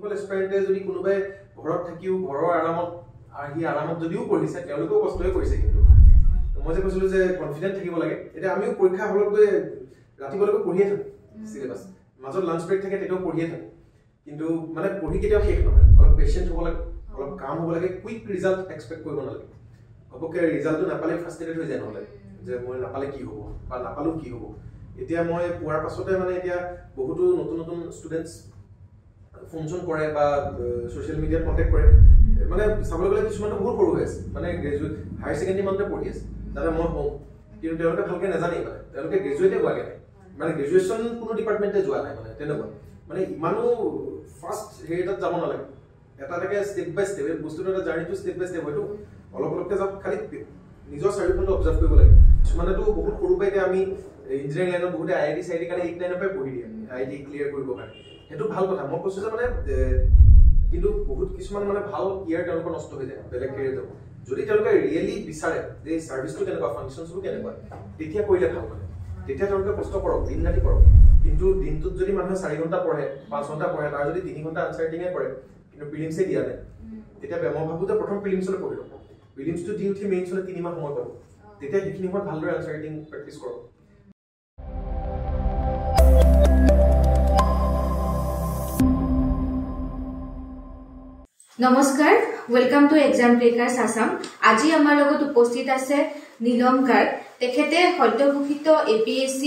যিসকল এস্পাইৰেণ্টে যদি কোনোবাই ঘৰত থাকিও ঘৰৰ আৰামত যদিও পঢ়িছে তেওঁলোকেও কষ্টই কৰিছে কিন্তু মই যে কৈছিলো যে কনফিডেন্ট থাকিব লাগে এটা আমিও পৰীক্ষা হলত গৈ ৰাতিপুৱালৈকে পঢ়িয়ে থাকো সিলেবাস মাজত লাঞ্চ ব্ৰেক থাকে তেতিয়াও পঢ়িয়ে থাকো কিন্তু মানে পঢ়ি কেতিয়াও শেষ নহয় অলপ পেশেন্ট হ'ব লাগে অলপ কাম হ'ব লাগে কুইক ৰিজাল্ট এক্সপেক্ট কৰিব নালাগে অপকে ৰিজাল্টটো নাপালে ফ্ৰাষ্ট্ৰেটেড হৈ যায় নহ'লে যে মই নাপালে কি হ'ব বা নাপালো কি হ'ব এতিয়া মই পোৱাৰ পাছতে মানে এতিয়া বহুতো নতুন ষ্টুডেণ্টছ ফোন কৰে বা সোশ্যাল মিডিয়াত কণ্টেক্ট কৰে মানে চাবলৈ গ'লে কিছুমানটো বহুত সৰু হৈ আছে মানে গ্ৰেজুৱেট হায়াৰ ছেকেণ্ডেৰী মানতে পঢ়ি আছে যাতে মই হওঁ কিন্তু তেওঁলোকে ভালকৈ নাজানে মানে তেওঁলোকে গ্ৰেজুৱেটে হোৱাগৈ নাই মানে গ্ৰেজুৱেশ্যন কোনো ডিপাৰ্টমেণ্টে যোৱা নাই মানে তেনেকুৱা মানে ইমানো ফাৰ্ষ্ট হেৰিটাত যাব নালাগে এটা এটাকে ষ্টেপ বাই ষ্টেপ বস্তুটো এটা জাৰ্ণিটো ষ্টেপ বাই ষ্টেপ হয়তো অলপকে যাওক খালি নিজৰ চাৰিওফালে অবজাৰ্ভ কৰিব লাগে কিছুমানেতো বহুত সৰু পাই আমি ইঞ্জিনিয়াৰিং লাইনত বহুতে IIT চাইটি কাৰণে 8 লাইনৰ পৰাই পঢ়ি দিয়ে IIT ক্লিয়াৰ কৰিবৰ কাৰণে সেইটো ভাল কথা মই কৈছো যে মানে কিন্তু বহুত কিছুমান মানে ভাল ইয়াৰ তেওঁলোকৰ নষ্ট হৈ যায় বেলেগ কেৰিয়াৰ যাব যদি তেওঁলোকে ৰিয়েলি বিচাৰে যে সাৰ্ভিসটো কেনেকুৱা ফাংচনছটো কেনেকুৱা তেতিয়া কৰিলে ভাল মানে তেতিয়া তেওঁলোকে কষ্ট কৰক দিন ৰাতি কৰক কিন্তু দিনটোত যদি মানুহে 4 ঘণ্টা পঢ়ে 5 ঘণ্টা পঢ়ে তাৰ যদি 3 ঘণ্টা আনসাৰ্টিঙে কৰে কিন্তু প্ৰিলিমছে দিয়া নাই তেতিয়া মই ভাবো যে প্ৰথম প্ৰিলিমছলৈ পঢ়িব প্ৰিলিমছটো দি উঠি মেইনছলৈ 3 মাহ সময় পাব তেতিয়া সেইখিনি সময়ত ভালদৰে আনসাৰ্টিং প্ৰেক্টিছ কৰক নমস্কাৰ welcome to exam breakers Assam আজি আমাৰ লগত উপস্থিত আছে নীলম গাৰ্গ তেখেতে সদ্যঘোষিত APSC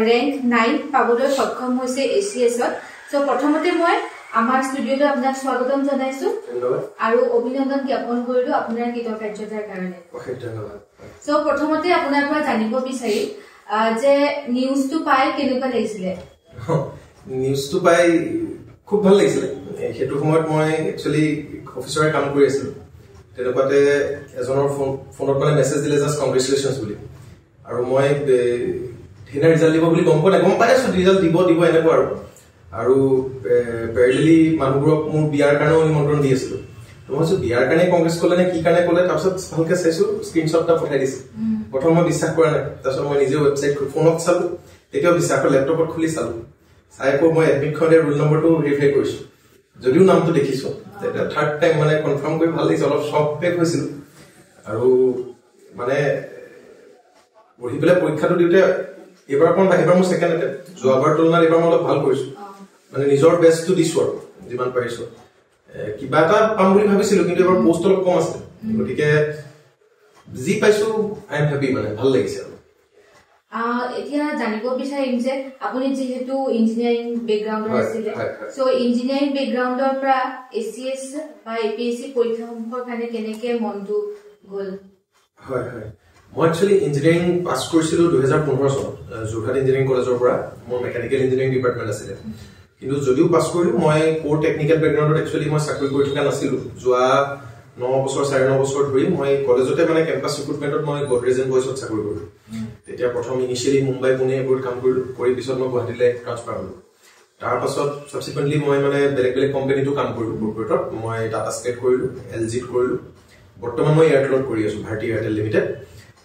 ৰেংক 9 পাবলৈ সক্ষম হৈছে ACS-ত সো প্ৰথমতে মই আমাৰ ষ্টুডিঅ'ত আপোনাক স্বাগতম জনাইছো আৰু অভিনন্দন জ্ঞাপন কৰিলো আপোনাৰ কৃতকাৰ্যতাৰ কাৰণে ধন্যবাদ সো প্ৰথমতে আপোনাৰ পৰা জানিব বিচাৰি যে নিউজটো পাই কেনেকুৱা লাগিছিলে নিউজটো পাই খুব ভাল লাগিছিলে সেইটো সময়ত মই একচুয়ালি অফিচৰে কাম কৰি আছিলো তেনেকুৱাতে এজনৰ ফোনত মানে মেছেজ দিলে জাষ্ট কংগ্ৰেচুলেশনছ বুলি আৰু মই ধেনা ৰিজাল্ট দিব বুলি গম পাই আছো ৰিজাল্ট দিব এনেকুৱা আৰু প্যাৰেলেলি মানুহবোৰক মোৰ বিয়াৰ কাৰণেও নিমন্ত্ৰণ দি আছিলো তো মই বিয়াৰ কাৰণে কংগ্ৰেছ কলে নে কি কাৰণে কলে তাৰপিছত ভালকে চাইছো স্ক্ৰীনশ্বটটা পঠাই দিছে প্ৰথম মই বিশ্বাস কৰা নাই তাৰপিছত মই নিজে ৱেবছাইট ফোনত চালো তেতিয়াও বিশ্বাস কৰি লেপটপত খুলি চালো চাই আকৌ মই এডমিট খনে ৰোল নম্বৰটো ভেৰিফাই কৰিছো যদিও নামটো দেখিছো এটা থাৰ্ড টাইম মানে কনফাৰ্ম কৰি ভাল লাগিছে অলপ শক পেক হৈছিল আৰু মানে পঢ়ি পেলাই পৰীক্ষাটো দিওঁতে এবাৰ মোৰ সেকেন্ড এটেম্প যোৱাবাৰ তুলনাত এবাৰ মই অলপ ভাল কৰিছো মানে নিজৰ বেষ্টটো দিছো আৰু যিমান পাৰিছো কিবা এটা পাম বুলি ভাবিছিলো কিন্তু এবাৰ পোষ্ট অলপ কম আছে গতিকে যি পাইছো আই এম হ্যাপি মানে ভাল লাগিছে এতিয়া জানিব বিচাৰিম যে আপুনি যেহেতু ইঞ্জিনিয়াৰিং বেকগ্ৰাউণ্ডৰ আছিলে সো ইঞ্জিনিয়াৰিং বেকগ্ৰাউণ্ডৰ পৰা ACS বা APSC পৰীক্ষাসমূহৰ কাৰণে কেনেকৈ মনটো গ'ল হয় মই একচুয়ালি ইঞ্জিনিয়াৰিং পাছ কৰিছিলো 2015 চনত যোৰহাট ইঞ্জিনিয়াৰিং কলেজৰ পৰা মোৰ মেকানিকেল ইঞ্জিনিয়াৰিং ডিপাৰ্টমেণ্ট আছিলে কিন্তু যদিও পাছ কৰিলো মই কোৰ টেকনিক্যাল বেকগ্ৰাউণ্ডত একচুয়ালি মই চাকৰি কৰি থকা নাছিলো যোৱা 9 বছৰ 9.5 বছৰ ধৰি মই কলেজতে মানে কেম্পাছ ৰিক্ৰুটমেণ্টত মই গডৰেজ এণ্ড বয়ছত চাকৰি কৰিলো তেতিয়া প্ৰথম ইনিশিয়ালি মুম্বাই পুনে এইবোৰ কাম কৰিলো কৰি পিছত মই গুৱাহাটীলৈ ট্ৰান্সফাৰ হলো তাৰ পাছত সাবসিকুৱেন্টলি মই মানে বেলেগ কোম্পানীটো কাম কৰিলো কৰ্পৰেটত মই টাটা স্কেট কৰিলো LGত কৰিলো বৰ্তমান মই এয়াৰটেলত কৰি আছো ভাৰতী এয়াৰটেল লিমিটেড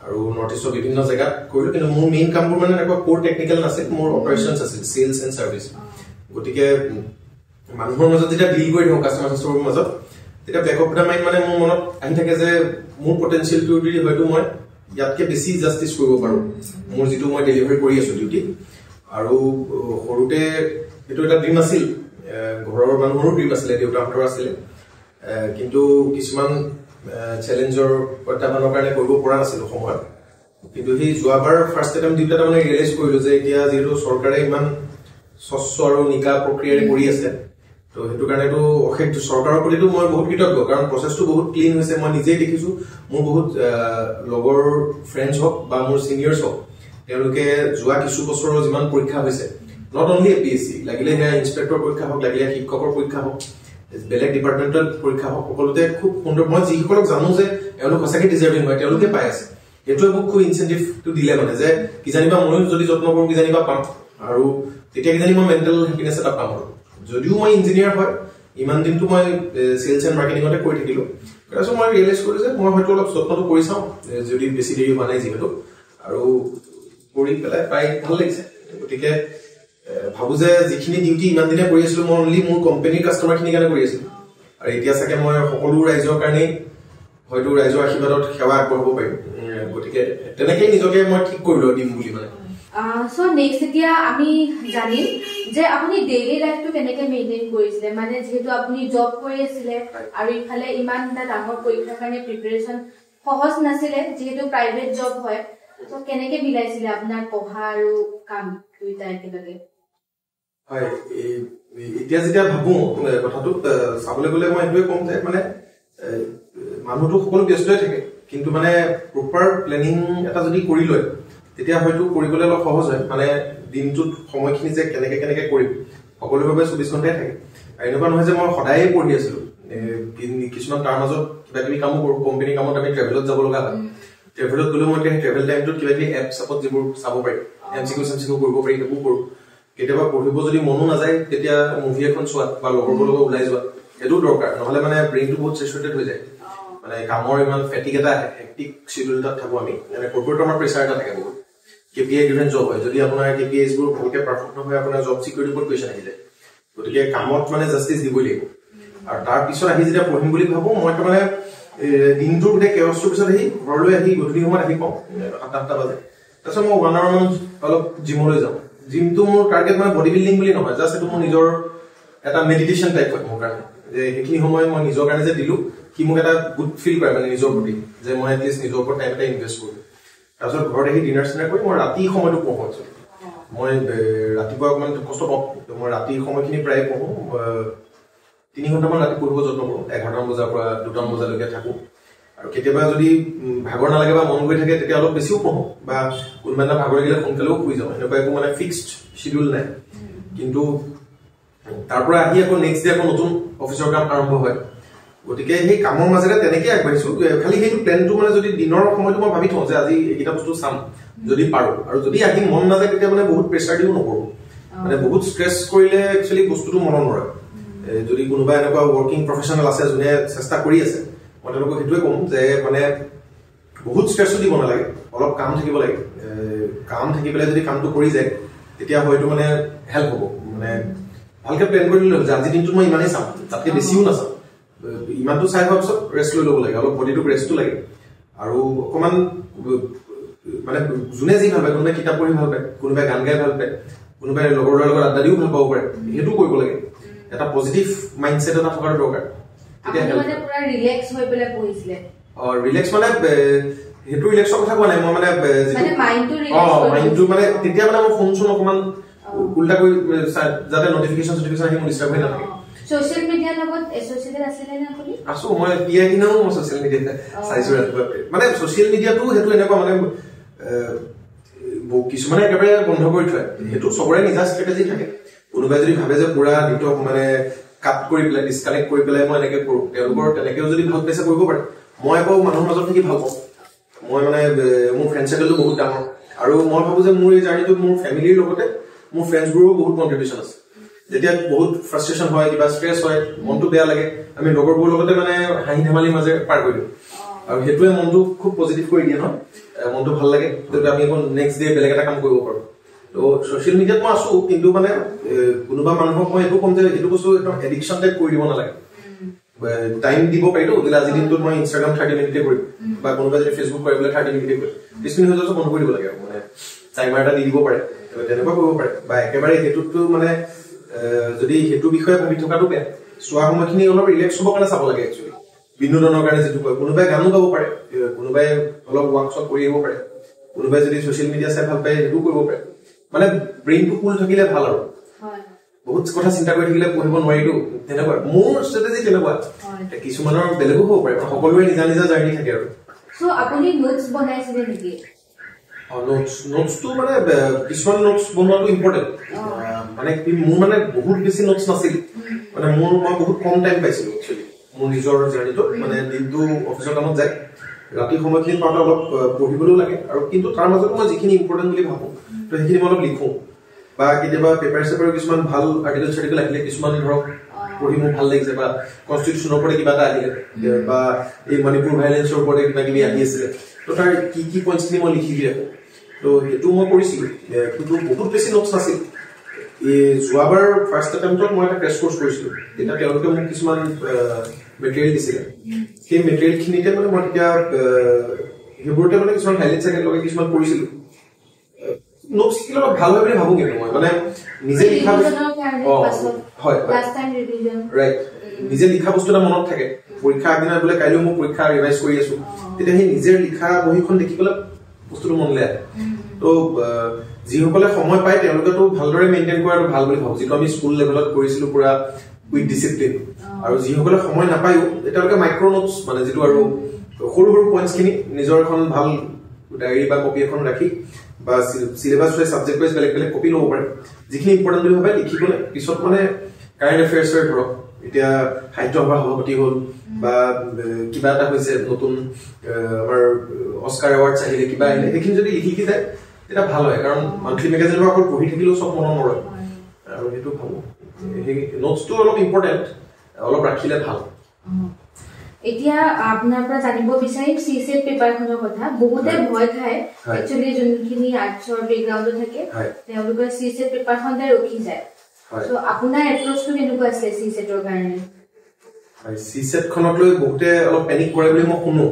আৰু নৰ্থ ইষ্টৰ বিভিন্ন জায়গাত কৰিলো কিন্তু মোৰ মেইন কামবোৰ মানে একো কোৰ টেকনিক্যাল নাছিল মোৰ অপাৰেশনছ আছিল সেলছ এণ্ড সাৰ্ভিস গতিকে মানুহৰ মাজত যেতিয়া ডিল কৰি থাকো কাস্টমাৰ সাৰ্ভিসৰ মাজত তেতিয়া বেক অফ দা মাইন্ড মানে মোৰ মনত আহি থাকে যে মোৰ পটেনশিয়েলটো দি হয়তো মই ইয়াতকে বেছি জাস্টিস কৰিব পাৰো মোৰ যেটো মই ডেলিভাৰি কৰি আছো ডিউটি আৰু সৰুতে এটো এটা ড্ৰিম আছিল ঘৰৰ মানুহৰো ড্ৰিম আছিল দেউতাহঁতৰ আছিল কিন্তু কিছুমান চ্যালেঞ্জৰ প্ৰত্যাহ্বানৰ কাৰণে কৰিব পৰা নাছিল সময়ত কিন্তু সেই যোৱাবাৰ ফাৰ্ষ্ট এটেম্প দিউটা মানে ৰিয়েলাইজ কৰিলো যে এতিয়া যেটো চৰকাৰে ইমান স্বচ্ছ আৰু নিকা প্ৰক্ৰিয়াৰে কৰি আছে তো হেতু কাৰণেটো অশেষ চৰকাৰৰ প্ৰতিটো মই বহুত কৃতজ্ঞ কাৰণ প্ৰসেসটো বহুত ক্লিন হৈছে মই নিজেই দেখিছো মোৰ বহুত লগৰ ফ্ৰেণ্ডছ হক বা মোৰ সিনিয়ৰছ হক তেওঁলোকে যোৱা কিছু বছৰৰ যিমান পৰীক্ষা হৈছে নট অনলি APSC লাগিলে হে ইনস্পেক্টৰ পৰীক্ষা হক লাগিলে শিক্ষকৰ পৰীক্ষা হক বেলেগ ডিপাৰ্টমেণ্টেল পৰীক্ষা হক সকলোতে খুব সুন্দৰ মই যিসকলক জানো যে এওঁলোক সঁচাকৈ ডিজাৰ্ভিং হয় তেওঁলোকে পাই আছে এটো মোক খুব ইনসেন্টিভটো দিলে মানে যে কি জানিবা মই যদি যত্ন কৰো কি জানিবা পাম আৰু তেতিয়া কি জানি মই মেন্টাল হ্যাপিনেস এটা পাম যদিও মই ইঞ্জিনিয়াৰ হয় ইমান দিনটো মই সেলছ এণ্ড মাৰ্কেটিংতে কৰি থাকিলো তাৰপিছত মই ৰিয়েলাইজ কৰিলো যে মই হয়তো অলপ যত্নটো কৰি চাওঁ যদি বেছি দেৰি হোৱা নাই যিহেতু আৰু কৰি পেলাই প্ৰায় ভাল লাগিছে গতিকে ভাবো যে যিখিনি ডিউটি ইমান দিনে কৰি আছিলো মই অনলি মোৰ কোম্পানীৰ কাষ্টমাৰখিনি কাৰণে কৰি আছিলো আৰু এতিয়া চাগে মই সকলো ৰাইজৰ কাৰণে হয়তো ৰাইজৰ আশীৰ্বাদত সেৱা আগবঢ়াব পাৰিম গতিকে তেনেকৈ নিজকে মই ঠিক কৰিলো দিম বুলি মানে সো নেক্সট এতিয়া আমি জানিম যে আপুনি ডেইলি লাইফটো কেনেকৈ মেইনটেইন কৰিছিলে মানে যেহেতু আপুনি জব কৰি আছিলে আৰু ইফালে ইমান এটা ডাঙৰ পৰীক্ষাৰ কাৰণে প্ৰিপাৰেচন সহজ নাছিলে যেহেতু প্ৰাইভেট জব হয় তো কেনেকৈ মিলাইছিলে আপোনাৰ পঢ়া আৰু কাম দুইটা একেলগে হয় এতিয়া যেতিয়া ভাবো কথাটো চাবলৈ গ'লে মই এইটোৱে ক'ম যে মানে মানুহটো সকলো ব্যস্তই থাকে কিন্তু মানে প্ৰপাৰ প্লেনিং এটা যদি কৰি লয় তেতিয়া হয়তো কৰিবলৈ অলপ সহজ হয় মানে দিনটোত সময়খিনি যে কেনেকৈ কৰিম সকলোভাৱে 24 ঘণ্টাই থাকে আৰু এনেকুৱা নহয় যে মই সদায়ে পঢ়ি আছিলো কিছুমান তাৰ মাজত কিবা কিবি কামো কৰোঁ কোম্পানী কামত আমি ট্ৰেভেলত যাব লগা হয় ট্ৰেভেলত গ'লেও মই ট্ৰেভেল টাইমটোত কিবা কিবি এপ চাপত যিবোৰ চাব পাৰি এমচিকিউ কৰিব পাৰি সেইবোৰ কৰোঁ কেতিয়াবা পঢ়িব যদি মনো নাযায় তেতিয়া মুভি এখন চোৱা বা লগৰবোৰৰ লগত ওলাই যোৱা সেইটো দৰকাৰ নহ'লে মানে ব্ৰেইনটো বহুত চেচুৰেটেড হৈ যায় মানে কামৰ ইমান ফেটিক এটা হেক্টিক শিডিউল এটাত থাকোঁ আমি মানে কৰ্পৰেট আমাৰ প্ৰেছাৰ এটা থাকে বহুত KPI driven জব হয় যদি আপোনাৰ KPIs বোৰ ভালকে পাৰফৰ্ম নহয় আপোনাৰ জব সিকিউৰিটি ওপৰত কুৱেশ্যন আহি যায় গতিকে কামত মানে জাষ্টিস দিবই লাগিব আৰু তাৰ পিছত আহি যেতিয়া পঢ়িম বুলি ভাবো মই মানে দিনটোৰ গোটেই কেৰছটোৰ পিছত আহি ঘৰলৈ আহি গধূলি সময়ত আহি পাওঁ 7-8টা বাজে তাৰপিছত মই 1 আৱাৰ মান অলপ জিমলৈ যাওঁ জিমটো মোৰ টাৰ্গেট মানে বডি বিল্ডিং বুলি নহয় জাষ্ট এইটো মোৰ নিজৰ এটা মেডিটেশ্যন টাইপ হয় মোৰ কাৰণে যে সেইখিনি সময় মই নিজৰ কাৰণে যে দিলো কি মোক এটা গুড ফিল কৰে মানে নিজৰ প্ৰতি যে মই এটলিষ্ট নিজৰ ওপৰত টাইম এটা ইনভেষ্ট কৰোঁ তাৰপিছত ঘৰত আহি ডিনাৰ চিনাৰ কৰি মই ৰাতি সময়টো পঢ়োঁ মই ৰাতিপুৱা অকণমান কষ্ট পাওঁ মই ৰাতি সময়খিনি প্ৰায় পঢ়োঁ 3 ঘণ্টামান ৰাতি পঢ়িব যত্ন কৰোঁ 11টা বজাৰ পৰা 2টা বজালৈকে থাকোঁ আৰু কেতিয়াবা যদি ভাগৰ নালাগে বা মন গৈ থাকে তেতিয়া অলপ বেছিও পঢ়োঁ বা কোনোবা এটা ভাগৰ লাগিলে সোনকালেও শুই যাওঁ এনেকুৱা একো মানে ফিক্সড শিডিউল নাই কিন্তু তাৰ পৰা আহি আকৌ নেক্সট ডে আকৌ নতুন অফিচৰ কাম আৰম্ভ হয় গতিকে সেই কামৰ মাজেৰে তেনেকৈ আগবাঢ়িছোঁ খালি সেইটো প্লেনটো মানে যদি দিনৰ সময়টো মই ভাবি থওঁ যে আজি এইকেইটা বস্তু চাম যদি পাৰোঁ আৰু যদি আহি মন নাযায় তেতিয়া মানে বহুত প্ৰেছাৰ দিও নকৰোঁ মানে বহুত ষ্ট্ৰেছ কৰিলে একচুৱেলি বস্তুটো মনত নৰয় যদি কোনোবা এনেকুৱা ৱৰ্কিং প্ৰফেচনেল আছে যোনে চেষ্টা কৰি আছে মই তেওঁলোকক সেইটোৱে ক'ম যে মানে বহুত ষ্ট্ৰেছো দিব নালাগে অলপ কাম থাকিব লাগে কাম থাকি পেলাই যদি কামটো কৰি যায় তেতিয়া হয়তো মানে হেল্প হ'ব মানে ভালকৈ প্লেন কৰি ল'লে যে আজিৰ দিনটোত মই ইমানেই চাম তাতকৈ বেছিও নাচাম ইমানটো চাই হোৱাৰ পিছত ৰেষ্ট লৈ ল'ব লাগে অলপ বডিটোক ৰেষ্টটো লাগে আৰু অকণমান মানে যোনে যি ভাল পায় কোনোবাই কিতাপ পঢ়ি ভাল পায় কোনোবাই গান গাই ভাল পায় কোনোবাই লগৰ লগত আড্ডা দিও ভাল পাব পাৰে সেইটো কৰিব লাগে এটা পজিটিভ মাইণ্ডছেট এটা থকাৰ দৰকাৰ ৰিলেক্স মানে সেইটো ৰিলেক্সৰ কথা কোৱা নাই মই মানে মাইণ্ডটো মানে তেতিয়া মানে মই ফোন চোন অকণমান উল্টা কৰি যাতে নটিফিকেশ্যন আহি মোৰ ডিষ্টাৰ্ব হৈ নাথাকে সোশ্যাল মিডিয়াৰ লগত এছ'চিয়েটেড আছিলে নে আপুনি আছো মই পিয়া কিনাও মই সোশ্যাল মিডিয়াত চাইছো ৰাতিপুৱা মানে সোশ্যাল মিডিয়াটো সেইটো এনেকুৱা মানে কিছুমানে একেবাৰে বন্ধ কৰি থয় সেইটো চবৰে নিজা ষ্ট্ৰেটেজি থাকে কোনোবাই যদি ভাবে যে পুৰা নেটৱৰ্ক মানে কাট কৰি পেলাই ডিছকানেক্ট কৰি পেলাই মই এনেকৈ কৰোঁ তেওঁলোকৰ তেনেকৈও যদি ভাল পাইছে কৰিব পাৰে মই আকৌ মানুহৰ মাজত থাকি ভাল পাওঁ মই মানে মোৰ ফ্ৰেণ্ড চাৰ্কেলটো বহুত ডাঙৰ আৰু মই ভাবোঁ যে মোৰ এই জাৰ্ণিটোত মোৰ ফেমিলিৰ লগতে মোৰ ফ্ৰেণ্ডছবোৰো বহুত কণ্ট্ৰিবিউশ্যন আছে যেতিয়া বহুত ফ্ৰাষ্ট্ৰেশ্যন হয় কিবা ষ্ট্ৰেছ হয় মনটো বেয়া লাগে আমি লগৰবোৰৰ লগতে মানে হাঁহি ধেমালিৰ মাজে পাৰ কৰি দিওঁ আৰু সেইটোৱে মনটো খুব পজিটিভ কৰি দিয়ে নহয় মনটো ভাল লাগে তেতিয়া আমি আকৌ নেক্সট ডে বেলেগ এটা কাম কৰিব পাৰোঁ তো ছ'চিয়েল মিডিয়াত মই আছোঁ কিন্তু মানে কোনোবা মানুহক মই এইটো ক'ম যে এইটো বস্তু একদম এডিকশ্যন টাইপ কৰি দিব নালাগে টাইম দিব পাৰিতো বোলে আজিৰ দিনটোত মই ইনষ্টাগ্ৰাম 30 মিনিটে কৰিম বা কোনোবাই যদি ফেচবুক কৰে বোলে 30 মিনিটে কৰিম 20 মিনিট হৈ যোৱাটো বন্ধ কৰি দিব লাগে মানে টাইমাৰ এটা দি দিব পাৰে তেনেকুৱা কৰিব পাৰে বা একেবাৰে সেইটোতো মানে যদি সেইটো বিষয়ে ভাবি থকাটো বেয়া চোৱা সময়খিনি অলপ ৰিলেক্স হ'বৰ কাৰণে চাব লাগে একচুৱেলি বিনোদনৰ কাৰণে যিটো কয় কোনোবাই গানো গাব পাৰে কোনোবাই অলপ ৱাৰ্কশ্বপ কৰি আহিব পাৰে কোনোবাই যদি ছ'চিয়েল মিডিয়া চাই ভাল পায় সেইটোও কৰিব পাৰে মানে ব্ৰেইনটো কুল থাকিলে ভাল আৰু বহুত কথা চিন্তা কৰি থাকিলে পঢ়িব নোৱাৰিতো তেনেকুৱা মোৰ ষ্ট্ৰেটেজি তেনেকুৱা কিছুমানৰ বেলেগো হ'ব পাৰে সকলোৰে নিজা নিজা জাৰ্ণি থাকে আৰু আপুনি নোটছ বনাইছিলে নেকি নোটছটো মানে কিছুমান নোটছ বনোৱাটো ইম্পৰ্টেণ্ট মানে মোৰ মানে বহুত বেছি নোটছ নাছিল মানে মই বহুত কম টাইম পাইছিলোঁ একচুৱেলি মোৰ নিজৰ জাৰ্ণিটোত মানে দিনটো অফিচৰ কামত যায় ৰাতি সময়খিনি পাওঁতে অলপ পঢ়িবলৈও লাগে আৰু কিন্তু তাৰ মাজতো মই যিখিনি ইম্পৰ্টেণ্ট বুলি ভাবোঁ তো সেইখিনি মই অলপ লিখোঁ বা কেতিয়াবা পেপাৰ চেপাৰ কিছুমান ভাল আৰ্টিকেল আহিলে কিছুমান ধৰক পঢ়ি মোৰ ভাল লাগিছে বা কনষ্টিটিউশ্যনৰ ওপৰতে কিবা এটা আহিলে বা এই মণিপুৰ ভাইলেঞ্চৰ ওপৰতে কিবা কিবি আহি আছিলে তো তাৰ কি পইণ্টছখিনি মই লিখি দি ৰাখোঁ তো সেইটো মই কৰিছিলোঁ কিন্তু বহুত বেছি নোটছ নাছিল যোৱাবাৰ ফাৰ্ষ্ট এটেম্পটত মই এটা ক্ৰেছ কোৰ্চ কৰিছিলো এটা তেওঁলোকে মোক কিছুমান মেটেৰিয়েল দিছিলে সেই মেটেৰিয়েল খিনিতে মানে মই তেতিয়া সেইবোৰতে মানে কিছুমান হাইলাইট চাইলাইট লগাই কিছুমান কৰিছিলো নোটছ খিনি অলপ ভাল হয় বুলি ভাবো কিন্তু মই মানে নিজে লিখা হয় ৰাইট নিজে লিখা বস্তু এটা মনত থাকে পৰীক্ষা আগদিনা বোলে কাইলৈ মই পৰীক্ষা ৰিভাইজ কৰি আছো তেতিয়া সেই নিজে লিখা বহিখন দেখি পেলাই বস্তুটো মনলৈ আহে তো যিসকলে সময় পায় তেওঁলোকেতো ভালদৰে মেইনটেইন কৰাটো ভাল বুলি ভাবো যিটো আমি স্কুল লেভেলত কৰিছিলো পুৰা উইথ ডিসিপ্লিন আৰু যিসকলে সময় নাপায়ো তেওঁলোকে মাইক্ৰ নোটছ মানে যিটো আৰু সৰু সৰু পইণ্টছ খিনি নিজৰ এখন ভাল ডায়েৰী বা কপি এখন ৰাখি বা সিলেবাস হয় সাবজেক্ট ওয়াইজ বেলেগ বেলেগ কপি লব পাৰে যিখিনি ইম্পৰ্টেন্ট বুলি ভাবে লিখিবলৈ পিছত মানে কাৰেণ্ট এফেয়াৰ্ছৰ ধৰক এতিয়া সাহিত্য সভা সভাপতি হ'ল বা কিবা এটা হৈছে নতুন আমাৰ অস্কাৰ এৱাৰ্ড আহিলে কিবা আহিলে সেইখিনি যদি লিখি যায় এটা ভাল হয় কাৰণ মান্থলি মেগাজিনৰ আকৌ পঢ়ি থাকিলেও সব মনত নৰয় আৰু সেইটো ভাবো এই নোটছটো অলপ ইম্পৰ্টেন্ট অলপ ৰাখিলে ভাল এতিয়া আপোনাৰ পৰা জানিব বিচাৰিম সিসেট পেপাৰখনৰ কথা বহুতে ভয় খায় একচুয়ালি যোনখিনি আৰ্টছৰ বেকগ্ৰাউণ্ডত থাকে তেওঁলোকৰ সিসেট পেপাৰখনতে ৰখি যায় সো আপোনাৰ এপ্ৰোচটো কেনেকুৱা আছে সিসেটৰ কাৰণে সিসেট খনক লৈ বহুতে অলপ পেনিক কৰে বুলি মই শুনো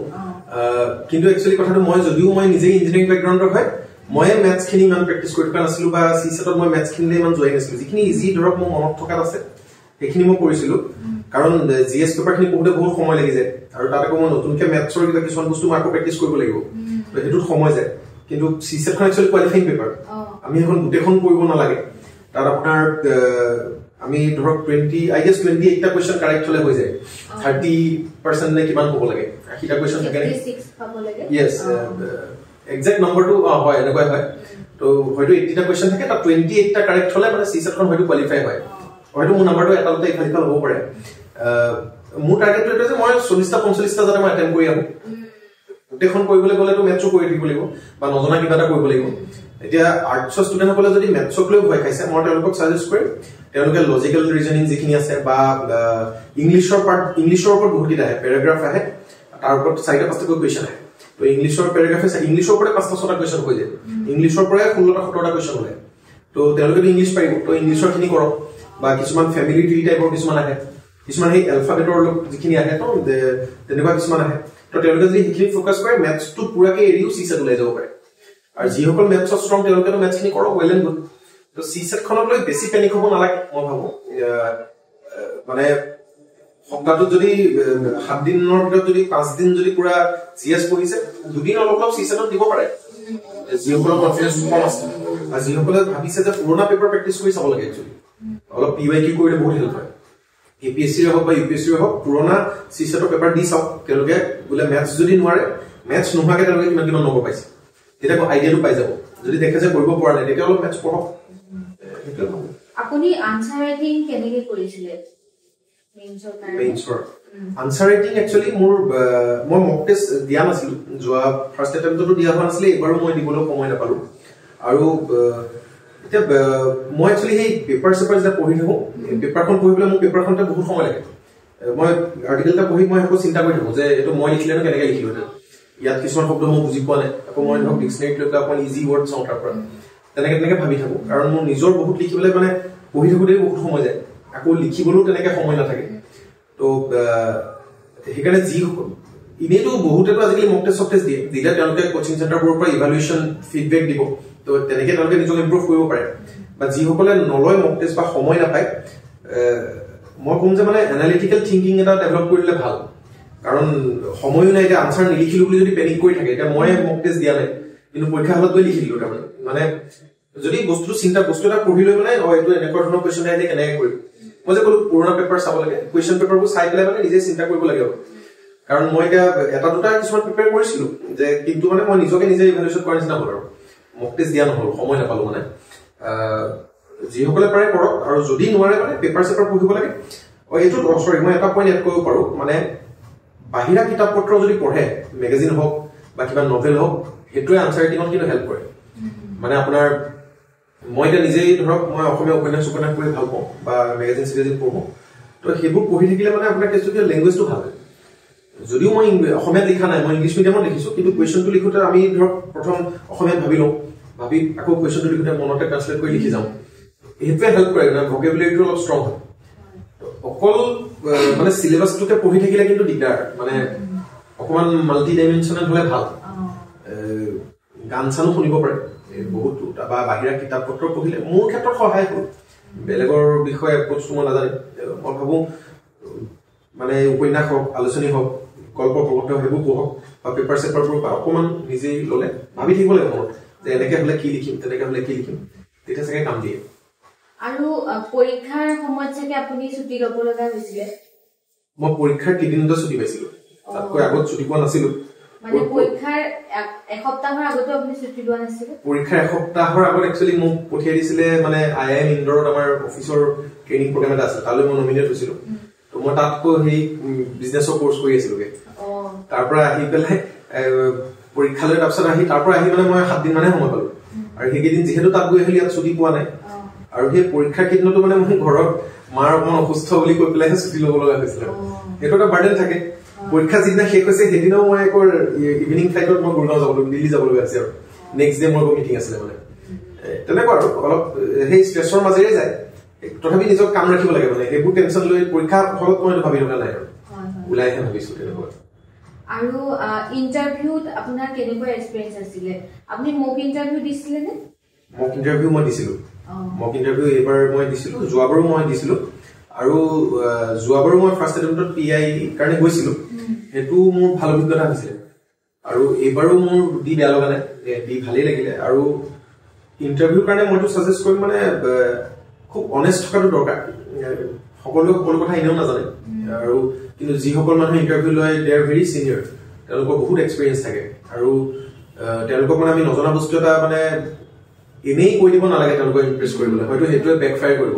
কিন্তু একচুয়ালি কথাটো মই যদিও মই নিজে ইঞ্জিনিয়াৰিং বেকগ্ৰাউণ্ডৰ হয় মই ম্যাথছ খিনি ইমান প্ৰেক্টিছ কৰি থকা নাছিলো বা সিসেটত মই ম্যাথছ খিনি ইমান জয় নাছিলো যিখিনি ইজি ধৰক মোৰ মনত থকা আছে সেইখিনি মই কৰিছিলো কাৰণ জিএস পেপাৰ খিনি পঢ়োতে বহুত সময় লাগি যায় আৰু তাতে মই নতুনকৈ ম্যাথছৰ কিবা কিছুমান বস্তু মাৰ্ক প্ৰেক্টিছ কৰিব লাগিব তো হেতুত সময় যায় কিন্তু সিসেট খন একচুয়ালি কোৱালিফাইং পেপাৰ আমি এখন গোটেইখন কৰিব নালাগে তাত আপোনাৰ আমি ধৰক 20 আই গেছ 28টা কোৱেশ্চন কাৰেক্ট হলে হৈ যায় 30% নে কিমান হ'ব লাগে 80টা কোৱেশ্চন থাকে নে 36 পাব লাগে ইয়েস এক্সাক্ট নম্বৰটো হয় এনেকৈ হয় তো হয়তো 80টা কোৱেশ্চন থাকে তাত 28টা কাৰেক্ট হলে মানে সিসেট খন হয়তো কোৱালিফাই হয় হয়তো মোৰ নম্বৰটো এটালতে ইফাল হ'ব পাৰে মোৰ টাৰ্গেটটো এটা যে মই 40টা 45টা যাতে মই এটেম্প কৰি আহো গোটেইখন কৰিবলৈ গ'লেতো মেথছো কৰি দিব লাগিব বা নজনা কিবা এটা কৰিব লাগিব এতিয়া আৰ্টছৰ ষ্টুডেণ্টসকলে যদি মেথছক লৈ ভয় খাইছে মই তেওঁলোকক সাজেষ্ট কৰিম তেওঁলোকে লজিকেল ৰিজনিং যিখিনি আছে বা ইংলিছৰ ওপৰত বহুত কিটা আহে পেৰাগ্ৰাফ আহে তাৰ ওপৰত 4টা 5টা কুৱেশ্যন আহে তো ইংলিছৰ পেৰাগ্ৰাফে ইংলিছৰ ওপৰত 5টা 6টা কুৱেশ্যন হৈ যায় ইংলিছৰ পৰা 16টা 17টা কুৱেশ্যন হয় তো তেওঁলোকে ইংলিছ পাৰিব তো ইংলিছৰ খিনি কৰক বা কিছুমান ফ্যামিলি ট্ৰি টাইপৰ কিছুমান আহে কিছুমান এই এলফাবেটৰ যিখিনি আহে তো তেনেকুৱা কিছুমান আহে তো তেওঁলোকে যদি সেইখিনি ফোকাস কৰে ম্যাথছটো পুৰাকে এৰিও সিসেট ওলাই যাব পাৰে আৰু যিসকল ম্যাথছৰ ষ্ট্ৰং তেওঁলোকে ম্যাথছখিনি কৰক ওয়েল এণ্ড গুড তো সিসেট খনক লৈ বেছি পেনিক হ'ব নালাগে মই ভাবো মানে সপ্তাহটোত যদি 7 দিনৰ ভিতৰত যদি 5 দিন যদি পুৰা সিএস পঢ়িছে দুদিন অলপ অলপ সিসেটত দিব পাৰে যিসকলৰ কনফিডেন্স কম আছে আৰু যিসকলে ভাবিছে যে পুৰণা পেপাৰ প্ৰেক্টিছ কৰি চাব লাগে একচুৱেলি অলপ পিৱাইকিউ কৰিলে বহুত হেল্প হয় এপিএসসি হওক বা ইউপিএসসি হওক পুৰণা সিসেটৰ পেপাৰ দি চাওক তেওঁলোকে বোলে ম্যাথছ যদি নোৱাৰে ম্যাথছ নোহোৱাকে তেওঁলোকে কিমান নম্বৰ পাইছে তেতিয়া আইডিয়াটো পাই যাব যদি দেখে যে কৰিব পৰা নাই তেতিয়া অলপ ম্যাথছ পঢ়ক আপুনি আনসাৰ ৰাইটিং কেনেকৈ কৰিছিলে মেইনছৰ আনসাৰ ৰাইটিং একচুৱেলি মোৰ মই মক টেষ্ট দিয়া নাছিলো যোৱা ফাৰ্ষ্ট এটেম্পটতো দিয়া হোৱা নাছিলে এবাৰো মই দিবলৈ সময় নাপালো আৰু এতিয়া মই একচুৱেলি সেই পেপাৰ যে পঢ়ি থাকো পেপাৰখন পঢ়িবলৈ মোৰ পেপাৰখনতে বহুত সময় লাগে মই আৰ্টিকেলটা পঢ়ি মই আকৌ চিন্তা কৰি থাকো যে এইটো মই লিখিলে কেনেকৈ লিখিলো ইয়াত কিছুমান শব্দ মই বুজি পোৱা নাই আকৌ মই ধৰক ডিক্সনাৰীত লৈ অকণ ইজি ৱৰ্ড চাওঁ তাৰ পৰা তেনেকৈ ভাবি থাকো কাৰণ মোৰ নিজৰ বহুত লিখিবলৈ মানে পঢ়ি থাকোঁতে বহুত সময় যায় আকৌ লিখিবলৈও তেনেকৈ সময় নাথাকে তো সেইকাৰণে এনেইতো বহুতেতো আজিকালি মক টেষ্ট দিয়ে যেতিয়া তেওঁলোকে কোচিং চেণ্টাৰবোৰৰ পৰা ইভালুৱেশ্যন ফিডবেক দিব তো তেনেকৈ তেওঁলোকে নিজক ইম্প্ৰুভ কৰিব পাৰে বা যিসকলে নলয় মক টেষ্ট বা সময় নাপায় মই ক'ম যে মানে এনালিটিকেল থিংকিং এটা ডেভেলপ কৰিলে ভাল কাৰণ সময়ো নাই এতিয়া আনসাৰ নিলিখিলো বুলি যদি পেনিক কৰি থাকে এতিয়া মই মক টেষ্ট দিয়া নাই কিন্তু পৰীক্ষা হলত গৈ লিখিলো তাৰমানে মানে যদি বস্তু এটা পঢ়ি লৈ মানে এইটো এনেকুৱা ধৰণৰ কুৱেশ্যন আহিলে কেনেকৈ কৰিম মই যে ক'লো পুৰণা পেপাৰ চাব লাগে কুৱেশ্যন পেপাৰবোৰ চাই পেলাই মানে নিজে চিন্তা কৰিব লাগে কাৰণ মই এতিয়া এটা দুটা কিছুমান প্ৰিপেয়াৰ কৰিছিলো যে কিন্তু মানে মই নিজকে নিজে ইভালুৱেশ্যন কৰাৰ নিচিনা হ'ল আৰু মক টেষ্ট দিয়া নহ'ল সময় নাপালো মানে যিসকলে পাৰে কৰক আৰু যদি নোৱাৰে মানে পেপাৰ পঢ়িব লাগে এইটো চৰি মই এটা পইণ্ট এড কৰিব পাৰোঁ মানে বাহিৰা কিতাপ পত্ৰ যদি পঢ়ে মেগাজিন হওক বা কিবা নভেল হওক সেইটোৱে আনসাৰ ৰাইটিঙত কিন্তু হেল্প কৰে মানে আপোনাৰ মই এতিয়া নিজেই ধৰক মই অসমীয়া উপন্যাস পঢ়ি ভাল পাওঁ বা মেগাজিন পঢ়োঁ তো সেইবোৰ পঢ়ি থাকিলে মানে আপোনাৰ কেছটো লেংগুৱেজটো ভাল হয় যদিও মই অসমীয়াত লিখা নাই মই ইংলিছ মিডিয়ামত লিখিছোঁ কিন্তু কুৱেশ্যনটো লিখোঁতে আমি ধৰক প্ৰথম অসমীয়াত ভাবি লওঁ ভাবি আকৌ কুৱেশ্যনটো লিখোঁতে মনতে ট্ৰান্সলেট কৰি লিখি যাওঁ হেতুৱে হেল্প কৰে না ভকেবুলাৰিটো অলপ ষ্ট্ৰং হয় অকল মানে সিলেবাসটোকে পঢ়ি থাকিলে কিন্তু দিগদাৰ মানে অকমান মাল্টি ডাইমেনশনাল হলে ভাল গান চানো শুনিব পাৰে বহুত বা বাহিৰা কিতাপ পত্ৰ পঢ়িলে মোৰ ক্ষেত্ৰত সহায় কৰে বেলেগৰ বিষয়ে এপ্ৰ'চ মই নাজানো মই ভাবো মানে উপন্যাস হওক আলোচনী হওক গল্প প্ৰবন্ধ সেইবোৰ পঢ়ক বা পেপাৰ চেপাৰবোৰ বা অকমান নিজেই ল'লে ভাবি থাকিব লাগিব মনত যে এনেকে হ'লে কি লিখিম তেনেকে হ'লে কি লিখিম তেতিয়া চাগে কাম দিয়ে আৰু পৰীক্ষাৰ সময়ত চাগে আপুনি ছুটি ল'ব লগা হৈছিলে মই পৰীক্ষাৰ কেইদিনতে ছুটি পাইছিলো তাতকৈ আগত ছুটি পোৱা নাছিলো মানে পৰীক্ষাৰ এসপ্তাহৰ আগতো আপুনি ছুটি লোৱা নাছিল পৰীক্ষাৰ এসপ্তাহৰ আগত একচুয়ালি মোক পঠিয়াই দিছিলে মানে আইআইএম ইন্দোৰত আমাৰ অফিচৰ ট্ৰেইনিং প্ৰগ্ৰাম এটা আছিল তালৈ মই নমিনেট হৈছিলো তো মই তাতকো সেই বিজনেছৰ কোৰ্স কৰি আছিলোগে তাৰ পৰা আহি পেলাই পৰীক্ষালৈ তাৰপিছত আহি তাৰ পৰা আহি মানে মই 7 দিন মানে সময় পালো আৰু সেইকেইদিন যিহেতু তাত গৈ আহিলি ইয়াত ছুটি পোৱা নাই আৰু সেই পৰীক্ষাৰ কেইদিনতো মানে মই ঘৰত মাৰ অকমান অসুস্থ বুলি কৈ পেলাই ছুটি ল'ব লগা হৈছিল সেইটো এটা বাৰ্ডেন থাকে পৰীক্ষা যিদিনা শেষ হৈছে সেইদিনাও মই আকৌ ইভিনিং ফ্লাইটত মই গুৰগাঁও যাব লগা দিল্লী যাব লগা আছিল আৰু নেক্সট ডে মোৰ মিটিং আছিলে মানে তেনেকুৱা আৰু অলপ সেই ষ্ট্ৰেছৰ মাজেৰে যায় তথাপি নিজক কাম ৰাখিব লাগে মানে সেইবোৰ টেনচন লৈ পৰীক্ষা হলত মই ভাবি থকা নাই আৰু ওলাইহে ভাবিছো তেনেকুৱা আৰু ইন্টাৰভিউত আপোনাৰ কেনেকুৱা এক্সপেৰিয়েন্স আছিলে আপুনি মক ইন্টাৰভিউ দিছিলে নে মক ইন্টাৰভিউ মই দিছিলো মক ইন্টাৰভিউ এবাৰ মই দিছিলো যোৱাবাৰো মই দিছিলো আৰু যোৱাবাৰো মই ফাৰ্ষ্ট এটেম্পটত পিআই কাৰণে গৈছিলো হেতু মোৰ ভাল অভিজ্ঞতা হৈছিল আৰু এবাৰো মোৰ দি বেয়া লগা নাই দি ভালেই লাগিলে আৰু ইন্টাৰভিউ কাৰণে মইতো সাজেষ্ট কৰিম মানে খুব অনেষ্ট থকাটো দৰকাৰ সকলো কথা এনেও নাজানে আৰু কিন্তু যিসকল মানুহে ইন্টাৰভিউ লয় দে আৰ ভেৰি সিনিয়ৰ তেওঁলোকৰ বহুত এক্সপেৰিয়েন্স থাকে আৰু তেওঁলোকক মানে আমি নজনা বস্তু এটা মানে এনেই কৈ দিব নালাগে তেওঁলোকক ইমপ্ৰেছ কৰিবলৈ হয়তো সেইটোৱে বেকফায়াৰ কৰিব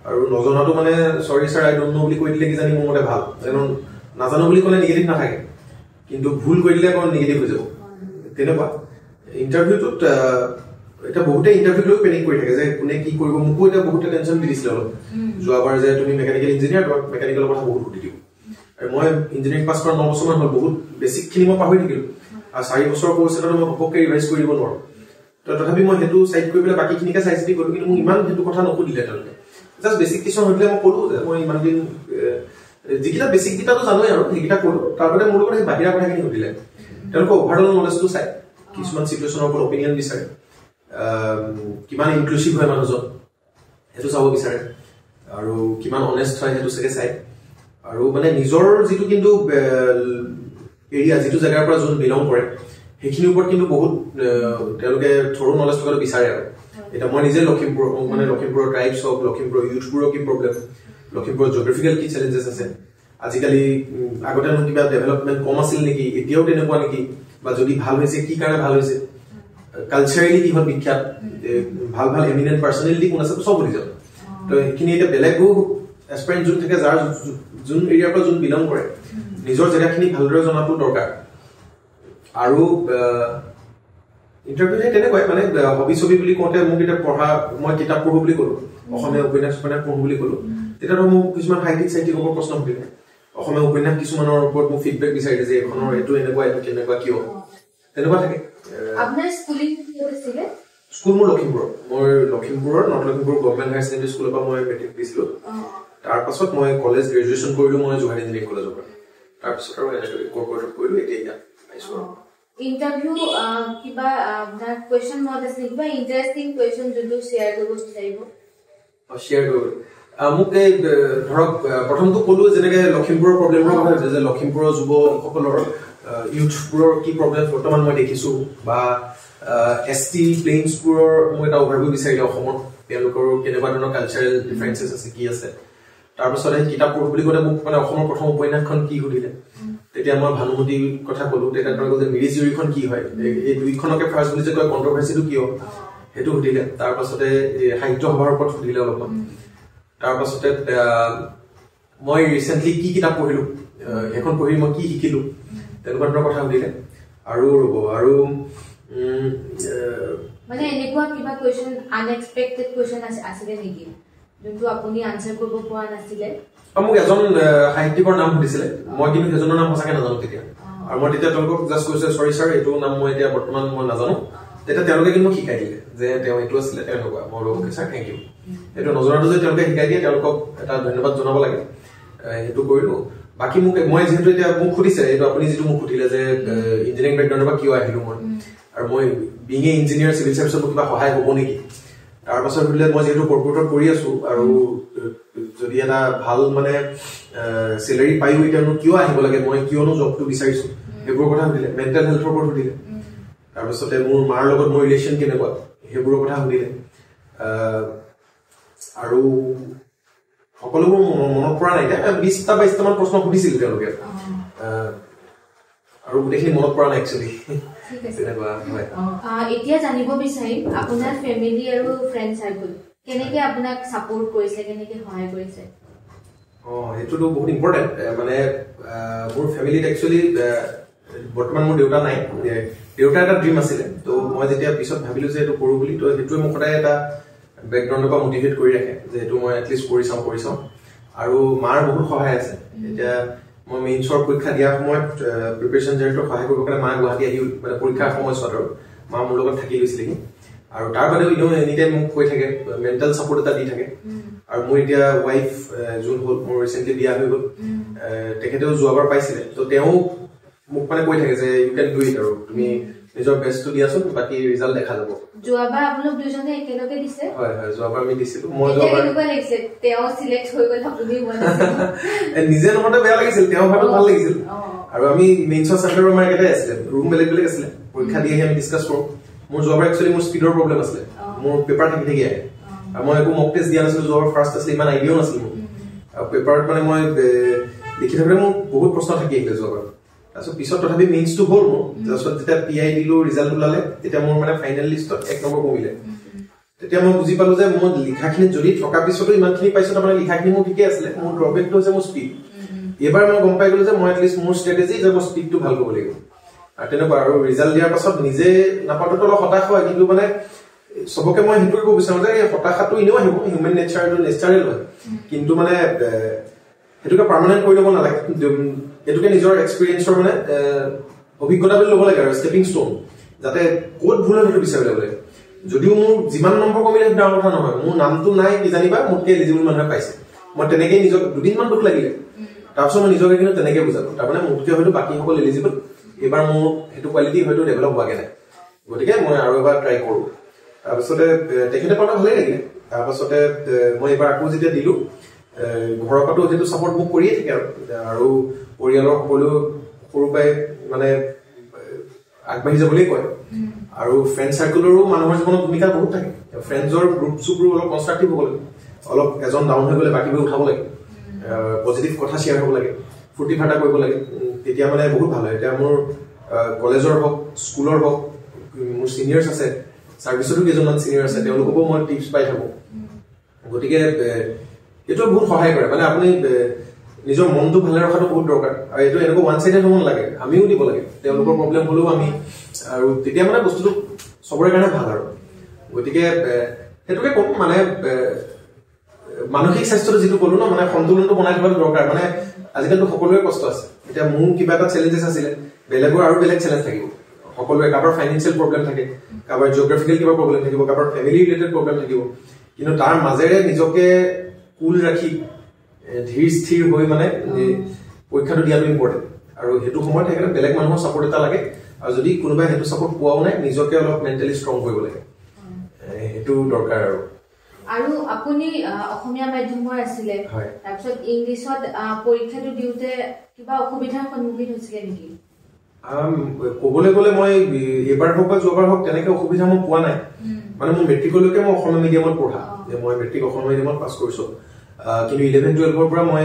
আৰু নজনাটো মানে সৰি স্যাৰ আই ডোন্ট নো বুলি কৈ দিলে কি জানি মোৰ মতে ভাল কাৰণ নাজানো বুলি ক'লে নিগেটিভ নাথাকে কিন্তু ভুল কৈ দিলে কোন নিগেটিভ হৈ যাব তেনেকুৱা ইন্টাৰভিউটোত এটা বহুতে ইন্টাৰভিউ লৈ পেনিক কৰি থাকে যে কোনে কি কৰিব মোকো এটা বহুতে টেনচন দি দিছিল অলপ যোৱাবাৰ যে তুমি মেকানিকেল ইঞ্জিনিয়াৰ বা মেকানিকেলৰ কথা বহুত সুধি দিও আৰু মই ইঞ্জিনিয়াৰিং পাছ কৰা 9 বছৰমান হ'ল বহুত বেছিক খিনি মই পাহৰি থাকিলো আৰু 4 বছৰৰ কোৰ্স এটা মই ঘপককে ৰিভাইজ কৰিব নোৱাৰো তথাপি মই হেতু সাইড কৰি পেলাই বাকি খিনিকে চাইছিলি কৰো কিন্তু মোক ইমান হেতু কথা নকৰিলে তেওঁলোকে জাস্ট বেছিক কিছু হলে মই কলো যে মই ইমান দিন যিকিটা বেছিক কিটাটো জানোই আৰু সেইকিটা কলো তাৰপৰে মোৰ লগত বাহিৰা কথাখিনি সুধিলে তেওঁলোকে ওভাৰঅল নলেজটো চাই কিছুমান সিচুৱেচনৰ ওপৰত অপিনিয়ন বিচাৰে কিমান ইনক্লুসিভ হয় মানুহজন হেতু চাব বিচাৰে আৰু কিমান অনেষ্ট হয় হেতু চাগে চাই আৰু মানে নিজৰ যিটো কিন্তু এৰিয়া যিটো জায়গাৰ পৰা যোন বিলং কৰে সেইখিনিৰ ওপৰত কিন্তু বহুত তেওঁলোকে থৰো নলেজ থকাটো বিচাৰে আৰু এটা মই নিজে লখিমপুৰ মানে লখিমপুৰৰ ট্ৰাইবছ অফ লখিমপুৰ ইউথপুৰৰ কি প্ৰব্লেম লখিমপুৰৰ জিঅগ্ৰাফিকেল কি চ্যালেঞ্জেছ আছে আজিকালি আগতে কিবা ডেভেলপমেন্ট কম আছিল নেকি এতিয়াও তেনেকুৱা নেকি বা যদি ভাল হৈছে কি কাৰণে ভাল হৈছে কালচাৰেলি কি হ'ল বিখ্যাত ভাল ভাল এমিনেন্ট পাৰ্সনেলিটি কোন আছে সব বুজি যাব তো এইখিনি এটা বেলেগো এক্সপেৰিয়েন্স যোন থাকে যাৰ যোন এৰিয়াৰ পৰা যোন বিলং কৰে নিজৰ জায়গাখিনি ভালদৰে জনাটো দৰকাৰ আৰু ইন্টাৰভিউ তেনেকৈ মানে হবি ছবি বুলি কোতে মোক এটা পঢ়া মই কিতাপ পঢ়ো বুলি কলো অসমীয়া উপন্যাস পঢ়ো বুলি কলো তেতিয়া মোক কিছুমান সাহিত্যিক ওপৰত প্ৰশ্ন সুধিলে অসমীয়া উপন্যাস কিছুমানৰ ওপৰত মোক ফিডবেক বিচাৰিলে যে এখনৰ এটো এনেকুৱা এটো কেনেকুৱা কিয় তেনেকুৱা থাকে আপোনাৰ স্কুলিং কি হৈছিল স্কুল মোৰ লখিমপুৰৰ north Lakhimpur government higher secondary স্কুলৰ পৰা মই মেট্ৰিক দিছিলো তাৰ পাছত মই কলেজ গ্ৰেজুৱেচন কৰিলো মই যোৰহাট ইঞ্জিনিয়াৰিং কলেজৰ পৰা তাৰ পাছত আৰু এনেকৈ কৰ্পৰেটত কৰিলো এতিয়া আইছো ইন্টাৰভিউ কিবা আপোনাৰ কোৱেশ্চন মত আছে কিবা ইন্টাৰেষ্টিং কোৱেশ্চন যোনটো শেয়াৰ কৰিব বিচাৰিব শেয়াৰ কৰিব মোক এই ধৰক প্ৰথমটো ক'লো যেনেকৈ লখিমপুৰৰ প্ৰব্লেমৰ কথা যে লখিমপুৰৰ যুৱসকলৰ ইউথপুৰৰ কি প্ৰব্লেম বৰ্তমান মই দেখিছো বা এসটি প্লেইনছপুৰৰ মই এটা অভাৰভিউ বিচাৰিলে অসমত তেওঁলোকৰ কেনেকুৱা ধৰণৰ কালচাৰেল ডিফাৰেন্সেছ আছে কি আছে তাৰপিছত এই কিতাপ পঢ়ো বুলি ক'লে মোক মানে অসমৰ প্ৰথম উপন্যাসখন কি সুধিলে তেতিয়া মই ভানুমতিৰ কথা ক'লো তেতিয়া তেওঁলোকে যে মিৰিজিউৰিখন কি হয় এই দুইখনকে ফাৰ্ষ্ট বুলি যে কয় কণ্ট্ৰভাৰ্চিটো কিয় হেতু সুধিলে তাৰপাছতে সাহিত্য সভাৰ ওপৰত সুধিলে অলপমান তাৰপাছতে মই ৰিসেন্টলি কি কিতাপ পঢ়িলো এখন পঢ়ি মই কি শিকিলো তেনেকুৱা ধৰণৰ কথা সুধিলে আৰু আৰু মানে এনেকুৱা কিবা কোৱেশ্চন আনএক্সপেক্টেড কোৱেশ্চন আছে নেকি যোনটো আপুনি আনসাৰ কৰিব পৰা নাছিলে মোক এজন সাহিত্যিকৰ নাম সুধিছিলে মই কিন্তু সেইজনৰ নাম সঁচাকৈ নাজানো তেতিয়া আৰু মই তেতিয়া তেওঁলোকক জাষ্ট কৈছো সৰি স্যাৰ এইটো নাম মই এতিয়া বৰ্তমান মই নাজানো তেতিয়া তেওঁলোকে কিন্তু শিকাই দিলে যে তেওঁ এইটো আছিলে তেওঁলোক মোৰ ওকে স্যাৰ থ্যাংক ইউ এইটো নজনাটো যে তেওঁলোকে শিকাই দিয়ে তেওঁলোকক এটা ধন্যবাদ জনাব লাগে এইটো কৰিলো বাকি মই যেহেতু এতিয়া মোক খুদিছে এইটো আপুনি যেটো মোক খুদিলে যে ইঞ্জিনিয়াৰিং ব্যাকগ্ৰাউণ্ডৰ পৰা কিয় আহিলো মই আৰু মই বিং এ ইঞ্জিনিয়াৰ সিভিল সাৰ্ভিসৰ কিবা সহায় হ'ব নেকি তাৰ পাছত হলে মই যেটো কৰ্পোৰেটত কৰি আছো আৰু যদি এটা ভাল মানে স্যালাৰি পাইও এতিয়ানো কিয় আহিব লাগে মই কিয়নো জবটো বিচাৰিছো এইবোৰ কথা সুধিলে মেন্টাল হেলথৰ ওপৰত সুধিলে তাৰ পাছতে মোৰ মাৰ লগত মোৰ ৰিলেচন কেনেকুৱা সেইবোৰৰ কথা সুধিলে আৰু সকলোবোৰ মনত পৰা নাই 20টা 22টা মান প্ৰশ্ন সুধিছিল তেওঁলোকে আৰু গোটেইখিনি মনত পৰা নাই একচুৱেলি এতিয়া জানিব বিচাৰিম আপোনাৰ ফেমিলি আৰু ফ্ৰেণ্ড সাৰ্কেল কেনেকৈ আপোনাক সাপোৰ্ট কৰিছে কেনেকৈ সহায় কৰিছে এটোটো বহুত ইম্পৰ্টেন্ট মানে মোৰ ফেমিলিত একচুৱেলি বৰ্তমান মোৰ দেউতা নাই দেউতা এটা ড্ৰিম আছিলে তো মই যেতিয়া পিছত ভাবিলো যে এটো কৰো বুলি তো হেতুৱে মোক সদায় এটা ব্যাকগ্ৰাউণ্ডৰ পৰা মোটিভেট কৰি ৰাখে যে এটো মই এটলিষ্ট কৰি চাওঁ আৰু মাৰ বহুত সহায় আছে এতিয়া মই মেইনছৰ পৰীক্ষা দিয়া সময়ত প্ৰিপাৰেচন জেৰেটৰ সহায় কৰিব কাৰণে মা গুৱাহাটী আহি মানে পৰীক্ষাৰ সময়ছোৱাত আৰু মা মোৰ লগত থাকি লৈছিল আৰু তাৰ বাদেও ইনো এনি টাইম মোক কৈ থাকে মেণ্টেল সাপোৰ্ট এটা দি থাকে আৰু মোৰ এতিয়া ওয়াইফ জুন হ'ল মোৰ ৰিসেন্টলি বিয়া হৈ গ'ল তেখেতেও যোৱাবাৰ পাইছিলে তো তেওঁ মোক মানে কৈ থাকে যে ইউ ক্যান ডু ইট আৰু তুমি নিজৰ বেষ্টটো দিয়াছোন বাকি ৰিজাল্ট দেখা যাব যোৱাবাৰ আপোনাক দুজনে একেলগে দিছে হয় যোৱাবাৰ আমি দিছিলো মই যোৱাবাৰ কেনেকুৱা লাগিছে তেওঁ সিলেক্ট হৈ গ'ল আপুনি নিজে নহতে বেয়া লাগিছিল তেওঁ ভালো ভাল লাগিছিল আৰু আমি মেইনছৰ চেণ্টাৰৰ মাৰ্কেটে আছিল ৰুম বেলেগ আছিল পৰীক্ষা দি আমি ডিসকাস কৰো মোৰ যোৱাবাৰ একচুৱেলি মোৰ স্পিডৰ প্ৰবলেম আছিল মোৰ পেপাৰ থাকি আহে আৰু মই একো মক টেষ্ট দিয়া নাছিলো যোৱাবাৰ ফাৰ্ষ্ট আছিল ইমান আইডিয়াও নাছিল মোৰ আৰু পেপাৰত মানে মই লিখি থাকোঁতে মোৰ বহুত প্ৰশ্ন থাকি আহিলে যোৱাবাৰ তাৰপিছত পিছত তথাপি মেইনছটো হ'ল মোৰ তাৰপিছত যেতিয়া পিআই দিলো ৰিজাল্ট ওলালে তেতিয়া মোৰ মানে ফাইনেল লিষ্টত 1 নম্বৰ কমিলে তেতিয়া মই বুজি পালো যে মোৰ লিখাখিনি যদি থকা পিছতো ইমানখিনি পাইছো তাৰমানে লিখাখিনি মোৰ ঠিকে আছিলে মোৰ ড্ৰবেকটো হৈছে মোৰ স্পীড এবাৰ মই গম পাই গলো যে মই এটলিষ্ট মোৰ ষ্ট্ৰেটেজি যে মই স্পীডটো ভাল কৰিব লাগিব আৰু তেনেকুৱা আৰু ৰিজাল্ট দিয়াৰ পাছত নিজে নাপাতো অলপ হতাশ হয় কিন্তু মানে সবকে মই হেতু কৰিব বিচাৰো যে এই হতাশাটো ইনেও আহিব হিউম্যান নেচাৰটো নেচাৰেল হয় কিন্তু মানে হেতুকে পাৰ্মানেন্ট কৰি ল'ব নালাগে এটুকে নিজৰ এক্সপেৰিয়েন্সৰ মানে অভিজ্ঞতা বুলি ল'ব লাগে আৰু স্টেপিং ষ্টোন যাতে কোড ভুল হেতু বিচাৰি ল'ব লাগে যদিও মোৰ যিমান নম্বৰ কমিলে ডাঙৰ কথা নহয় মোৰ নামটো নাই কি জানিবা মোতকে এলিজিবল মানুহে পাইছে মই তেনেকৈ নিজক দুদিনমান দুখ লাগিলে তাৰপিছত মই নিজকে কিন্তু তেনেকৈ বুজালো তাৰমানে মোতকে হয়তো বাকী সকল এলিজিবল এবাৰ মোৰ হেতু কোৱালিটি হয়তো ডেভেলপ হোৱাগে নাই গতিকে মই আৰু এবাৰ ট্ৰাই কৰো তাৰপিছতে তেখেতে পালে ভালেই লাগিলে তাৰপিছতে মই এবাৰ আকৌ যেতিয়া দিলো ঘৰৰ পাতো যেটো সাপোৰ্ট মোক কৰিয়ে থাকে আৰু পৰিয়ালৰ সকলো সৰু পাই মানে আগবাঢ়ি যাবলৈ কয় আৰু ফ্ৰেণ্ড সাৰ্কেলৰো মানুহৰ জীৱনত ভূমিকা বহুত থাকে ফ্ৰেণ্ডছৰ গ্ৰুপ সুপ্ৰু অলপ কনষ্ট্ৰাকটিভ হ'ব লাগে অলপ এজন ডাউন হৈ গ'লে বাকিবোৰ উঠাব লাগে পজিটিভ কথা শ্বেয়াৰ হ'ব লাগে ফুৰ্তি ফাৰ্তা কৰিব লাগে তেতিয়া মানে বহুত ভাল হয় এতিয়া মোৰ কলেজৰ হওক স্কুলৰ হওক মোৰ সিনিয়ৰ্ছ আছে সাৰ্ভিসতো কেইজনমান সিনিয়ৰ আছে তেওঁলোককো মই টিপছ পাই থাকো গতিকে এটো বহুত সহায় কৰে মানে আপুনি নিজৰ মনটো ভালে ৰখাটো বহুত দৰকাৰ আৰু এটো এনেকৈ ওৱান সাইডেড হ'ব নালাগে আমিও দিব লাগে তেওঁলোকৰ প্ৰবলেম হলেও আমি আৰু তেতিয়া মানে বস্তুটো সবৰে কাৰণে ভাল আৰু গতিকে হেতুকে কম মানে মানসিক স্বাস্থ্যটো যেটো কলো ন মানে সন্তুলনটো বনাই থোৱাটো দৰকাৰ মানে আজিকালিতো সকলোৰে কষ্ট আছে এতিয়া মোৰ কিবা এটা চ্যালেঞ্জেস আছিল বেলেগৰ আৰু বেলেগ চ্যালেঞ্জ থাকিব সকলোৰে কাবাৰ ফাইনান্সিয়েল প্ৰবলেম থাকে কাবাৰ জিওগ্ৰাফিক্যাল কিবা প্ৰবলেম থাকিব কাবাৰ ফ্যামিলি ৰিলেটেড প্ৰবলেম থাকিব কিন্তু তাৰ মাজেৰে নিজকে কুল ৰাখি ধীৰ স্থিৰ হৈ মানে পৰীক্ষাটো দিয়াটো ইম্পৰ্টেন্ট আৰু হেতু সময়ত হেকলে বেলেগ মানুহৰ সাপোৰ্ট এটা লাগে আৰু যদি কোনোবাই হেতু সাপোৰ্ট পোৱাও নাই নিজকে অলপ মেন্টালি ষ্ট্ৰং কৰিব লাগে হেতু দৰকাৰ আৰু আপুনি অসমীয়া মাধ্যমৰ আছিলে তাৰপিছত ইংলিছত পৰীক্ষাটো দিওতে কিবা অসুবিধাৰ সন্মুখীন হৈছিলে নেকি ক'বলৈ গ'লে মই এবাৰ হওক বা যোৱাবাৰ হওক তেনেকৈ অসুবিধা মই পোৱা নাই মানে মোৰ মেট্ৰিকলৈকে মই অসমীয়া মিডিয়ামত পঢ়া যে মই মেট্ৰিক অসমীয়া মিডিয়ামত পাছ কৰিছো কিন্তু 11-12 পৰা মই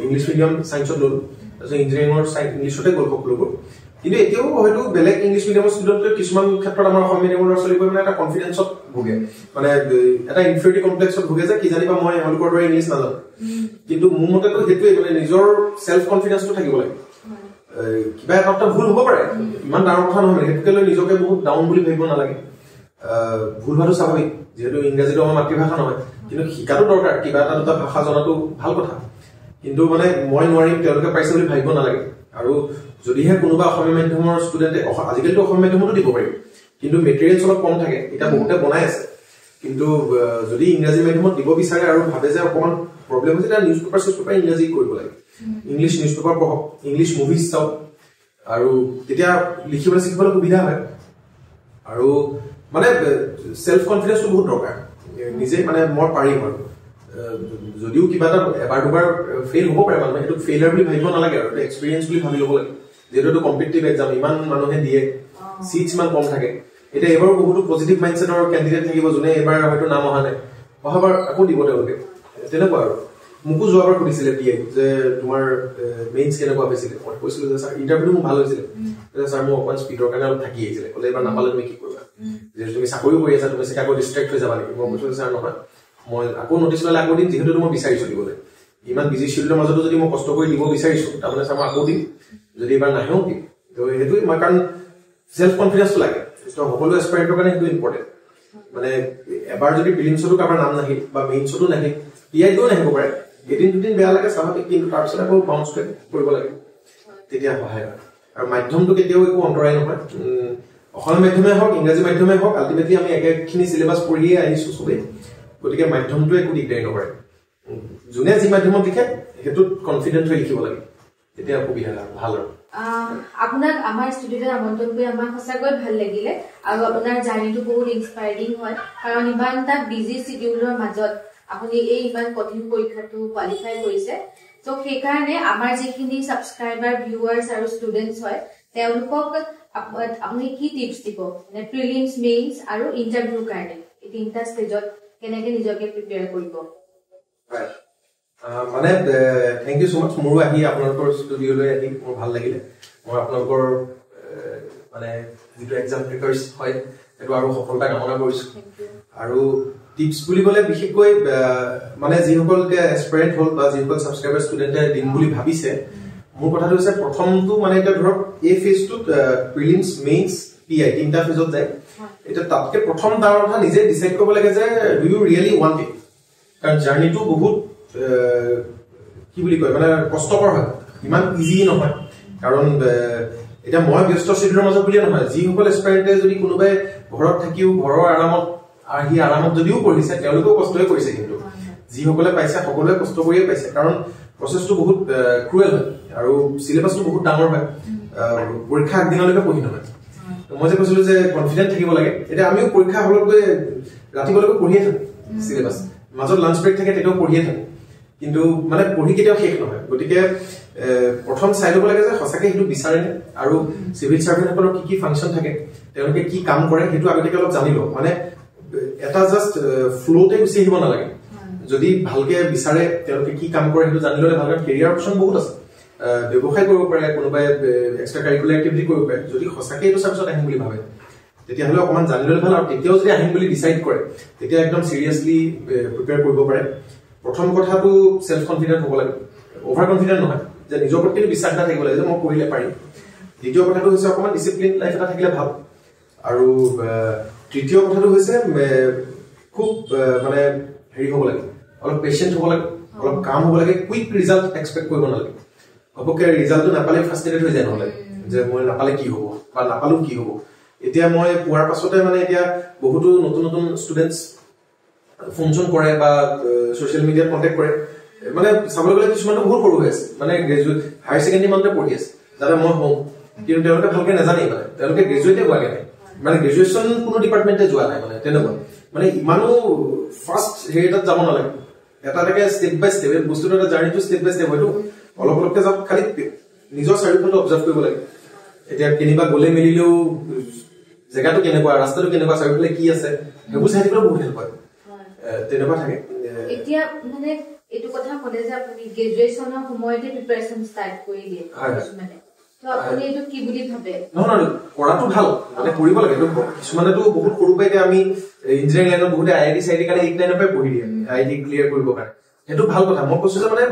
ইংলিছ মিডিয়াম সায়েন্সত ললো তাৰপিছত ইঞ্জিনিয়াৰিঙৰ ইংলিছতে গ'ল সকলোবোৰ কিন্তু এতিয়াও হয়তো বেলেগ ইংলিছ মিডিয়ামৰ ষ্টুডেণ্টে কিছুমান ক্ষেত্ৰত আমাৰ অসমীয়া মিডিয়ামৰ ল'ৰা ছোৱালীবোৰ মানে এটা কনফিডেন্সত ভোগে মানে এটা ইনফিৰিয়ৰিটি কমপ্লেক্সত ভোগে যে কি জানিবা মই এওঁলোকৰ দৰে ইংলিছ নাজানো কিন্তু মোৰ মতেতো সেইটোৱে মানে নিজৰ সেলফ কনফিডেন্সটো থাকিব লাগে কিবা এটা ভুল হ'ব পাৰে ইমান ডাঙৰ কথা নহয় হেতুকে লৈ নিজকে বহুত ডাউন বুলি ভাবিব নালাগে ভুল হোৱাটো স্বাভাৱিক যেহেতু ইংৰাজীটো আমাৰ মাতৃভাষা নহয় কিন্তু শিকাটো দৰকাৰ কিবা এটা দুটা ভাষা জনাটো ভাল কথা কিন্তু মানে মই নোৱাৰিম তেওঁলোকে পাইছে বুলি ভাবিব নালাগে আৰু যদিহে কোনোবা অসমীয়া মাধ্যমৰ ষ্টুডেণ্টে আজিকালিতো অসমীয়া মাধ্যমতো দিব পাৰিব কিন্তু মেটেৰিয়েলছ অলপ কম থাকে এটা বহুতে বনাই আছে কিন্তু যদি ইংৰাজী মাধ্যমত দিব বিচাৰে আৰু ভাবে যে অকমান প্ৰবলেম হৈছে তাৰ নিউজ পেপাৰ ইংৰাজী কৰিব লাগে ইংলিছ নিউজ পেপাৰ পঢ়ক ইংলিছ মুভিজ চাওক আৰু তেতিয়া লিখিবলৈ শিকিবলৈ সুবিধা হয় আৰু মানে সেলফ কনফিডেন্সটো বহুত দৰকাৰ নিজে মানে মই পাৰিম আৰু যদিও কিবা এটা এবাৰ দুবাৰ ফেইল হ'ব পাৰে মানে সেইটো ফেইলাৰ বুলি ভাবিব নালাগে আৰু এক্সপিৰিয়েন্স বুলি ভাবি ল'ব লাগে যেহেতু কম্পিটিটিভ এক্সাম ইমান মানুহে দিয়ে সিটস ইমান কম থাকে এটা এবাৰ বহুতো পজিটিভ মাইন্ডছেটৰ ক্যান্ডিডেট থাকিব যোনে এবাৰ হয়তো নাম অহা নাই অহাবাৰ আকৌ দিব তেওঁলোকে তেনেকুৱা আৰু মুকু যোৱাবাৰ সুধিছিলে পিএ যে তোমাৰ মেইনছ কেনেকুৱা হৈছিল মই কৈছিলো যে স্যাৰ ইন্টাৰভিউ মোৰ ভাল হৈছিল স্যাৰ মোৰ অকমান স্পীডৰ কাৰণে অলপ থাকি আহিছিলে ক'লে এবাৰ নাপালে তুমি কি কৰিবা যে তুমি চাকৰি কৰি আছা তুমি আকৌ ডিস্ট্ৰেক্ট হৈ যাবা নেকি মই কৈছো স্যাৰ নহয় মই আকৌ নটিছ ল'লে আকৌ দিন যেহেতু মই বিচাৰিছো দিবলৈ ইমান বিজি শিডিউলৰ মাজতো যদি মই কষ্ট কৰি দিব বিচাৰিছো তাৰমানে স্যাৰ মই আকৌ দিম যদি এবাৰ নাহেও দিম তো সেইটোৱে মই কাৰণ সেলফ কনফিডেন্সটো লাগে তো সকলো এস্পায়াৰটোৰ কাৰণে সেইটো ইম্পৰ্টেণ্ট মানে এবাৰ যদি প্ৰিলিমছতো কাৰোবাৰ নাম নাহিল বা মেইনছতো নাহিল পিআইটোও নাহিব পাৰে এদিন দুদিন বেয়া লাগে স্বাভাৱিক কিন্তু তাৰপিছত আকৌ বাউন্স কৰিব লাগে তেতিয়া সহায় হয় আৰু মাধ্যমটো কেতিয়াও একো অন্তৰায় নহয় অসমীয়া মাধ্যমে হওক ইংৰাজী মাধ্যমে হওক আল্টিমেটলি আমি একেখিনি চিলেবাছ পঢ়িয়ে আহিছো চবেই গতিকে মাধ্যমটোৱে একো দিগদাৰি নকৰে যোনে যি মাধ্যমত লিখে সেইটোত কনফিডেন্ট হৈ লিখিব লাগে তেতিয়া সুবিধা ভাল আৰু আপোনাক আমাৰ ষ্টুডিঅ'ত আমন্ত্ৰণ কৰি আমাৰ সঁচাকৈ ভাল লাগিলে আৰু আপোনাৰ জাৰ্নিটো বহুত ইনস্পায়াৰিং হয় কাৰণ ইমান এটা বিজি শিডিউলৰ মাজত আপুনি এই ইমান কঠিন পৰীক্ষাটো কোৱালিফাই কৰিছে তো সেইকাৰণে আমাৰ যিখিনি সাবস্ক্ৰাইবাৰ ভিউৱাৰ্ছ আৰু ষ্টুডেন্টছ হয় তেওঁলোকক আপুনি কি টিপছ দিব মানে প্ৰিলিমছ মেইনছ আৰু ইন্টাৰভিউৰ কাৰণে এই তিনিটা ষ্টেজত কেনেকৈ নিজকে প্ৰিপেয়াৰ কৰিব মানে থ্যাংক ইউ সো মাচ মোৰো আহি আপোনালোকৰ ষ্টুডিঅ'লৈ আহি মোৰ ভাল লাগিলে মই আপোনালোকৰ মানে যিটো এক্সাম প্ৰিপাৰেছ হয় সেইটো আৰু সফলতা কামনা কৰিছো আৰু টিপছ বুলি ক'লে বিশেষকৈ মানে যিসকল এস্পায়াৰেণ্ট হ'ল বা যিসকল ছাবস্ক্ৰাইবাৰ ষ্টুডেণ্টে দিম বুলি ভাবিছে মোৰ কথাটো হৈছে প্ৰথমটো মানে এতিয়া ধৰক এই ফেজটোত প্ৰিলিমছ মেইনছ পিআই তিনিটা ফেজত যায় এতিয়া তাতকে প্ৰথম তাৰ কথা নিজে ডিচাইড কৰিব লাগে যে do you really want it কাৰণ জাৰ্নিটো বহুত কি বুলি কয় মানে কষ্টকৰ হয় ইমান ইজি নহয় কাৰণ এটা মই ব্যস্ত শিডিউলৰ মাজত বুলিয়ে নহয় যিসকল এস্পায়াৰেণ্টে যদি কোনোবাই ঘৰত থাকিও ঘৰৰ আৰামত যদিও পঢ়িছে তেওঁলোকেও কষ্টই কৰিছে কিন্তু যিসকলে পাইছে সকলোৱে কষ্ট কৰিয়ে পাইছে কাৰণ প্ৰচেছটো বহুত ক্ৰুৱেল হয় আৰু চিলেবাছটো বহুত ডাঙৰ হয় পৰীক্ষা আগদিনলৈকে পঢ়ি নহয় মই যে কৈছিলো যে কনফিডেন্ট থাকিব লাগে এতিয়া আমিও পৰীক্ষা হলত গৈ ৰাতিপুৱালৈকে পঢ়িয়ে থাকো চিলেবাছ মাজত লাঞ্চ ব্ৰেক থাকে তেতিয়াও পঢ়িয়ে থাকো কিন্তু মানে পঢ়ি কেতিয়াও শেষ নহয় গতিকে প্ৰথম চাই ল'ব লাগে যে সঁচাকৈ সেইটো বিচাৰেনে আৰু চিভিল চাৰ্ভেণ্টসকলৰ কি কি ফাংচন থাকে তেওঁলোকে কি কাম কৰে সেইটো আগতীয়াকৈ অলপ জানি লওক মানে এটা জাষ্ট ফ্ল'তে গুচি আহিব নালাগে যদি ভালকে বিচাৰে তেওঁলোকে কি কাম কৰে সেইটো জানি ল'লে ভাল কাৰণ কেৰিয়াৰ অপশ্যন বহুত আছে ব্যৱসায় কৰিব পাৰে কোনোবাই এক্সট্ৰা কাৰিকুলাৰ এক্টিভিটি কৰিব পাৰে যদি সঁচাকৈ এইটো চাৰ্ভিচত আহিম বুলি ভাবে তেতিয়াহ'লে অকণমান জানি ল'লে ভাল আৰু তেতিয়াও যদি আহিম বুলি ডিচাইড কৰে তেতিয়া একদম চিৰিয়াছলি প্ৰিপেয়াৰ কৰিব পাৰে প্ৰথম কথাটো সেলফ কনফিডেন্ট হ'ব লাগে অভাৰ কনফিডেন্ট নহয় যে নিজৰ ওপৰত কিন্তু বিশ্বাস এটা থাকিব লাগে যে মই কৰিলে পাৰিম দ্বিতীয় কথাটো হৈছে অকণমান ডিচিপ্লিন লাইফ এটা থাকিলে ভাল আৰু তৃতীয় কথাটো হৈছে খুব মানে হেৰি হ'ব লাগে অলপ পেচেণ্ট হ'ব লাগে অলপ কাম হ'ব লাগে কুইক ৰিজাল্ট এক্সপেক্ট কৰিব নালাগে ঘপককৈ ৰিজাল্টটো নাপালে ফ্ৰাষ্ট্ৰেটেড হৈ যায় নহ'লে যে মই নাপালে কি হ'ব বা নাপালো কি হ'ব এতিয়া মই পোৱাৰ পাছতে মানে এতিয়া বহুতো নতুন নতুন ষ্টুডেণ্টছ ফোন চোন কৰে বা ছ'চিয়েল মিডিয়াত কণ্টেক্ট কৰে মানে চাবলৈ গ'লে কিছুমানটো বহুত সৰু হৈ আছে মানে গ্ৰেজুৱেট হায়াৰ ছেকেণ্ডেৰী মানতে পঢ়ি আছে যাতে মই হওঁ কিন্তু তেওঁলোকে ভালকে নাজানেই মানে তেওঁলোকে গ্ৰেজুৱেটে হোৱাগে নাই মানে গ্ৰেজুৱেশ্যন কোনো ডিপাৰ্টমেণ্টে যোৱা নাই মানে তেনেকুৱা মানে ইমানো ফাৰ্ষ্ট হেৰি এটাত যাব নালাগে এটা এটাকে ষ্টেপ বাই ষ্টেপ বস্তুটো এটা জাৰ্নিটো ষ্টেপ বাই ষ্টেপ হয়তো অলপ অলপকে যাওক খালি নিজৰ চাৰিওফালে অবজাৰ্ভ কৰিব লাগে এতিয়া কেনিবা গ'লে মেলিলেও জেগাটো কেনেকুৱা ৰাস্তাটো কেনেকুৱা চাৰিওফালে কি আছে সেইবোৰ চাই থাকিলেও বহুত হেল্প হয় তেনেকুৱা থাকে এতিয়া মানে এইটো কথা ক'লে যে আপুনি গ্ৰেজুৱেশ্যনৰ সময়তে প্ৰিপাৰেশ্যন ষ্টাৰ্ট কৰি দিয়ে মানে তো আপুনি এইটো কি বুলি ভাবে নহয় কৰাটো ভাল মানে কৰিব লাগে কিছুমানেতো বহুত সৰু পাই আমি ইঞ্জিনিয়াৰিং লাইনত বহুতে আইআইটি চাইটি কাৰণে 8 লাইনৰ পৰাই পঢ়ি দিয়ে আইআইটি ক্লিয়াৰ কৰিব কাৰণে সেইটো ভাল কথা মই কৈছো যে মানে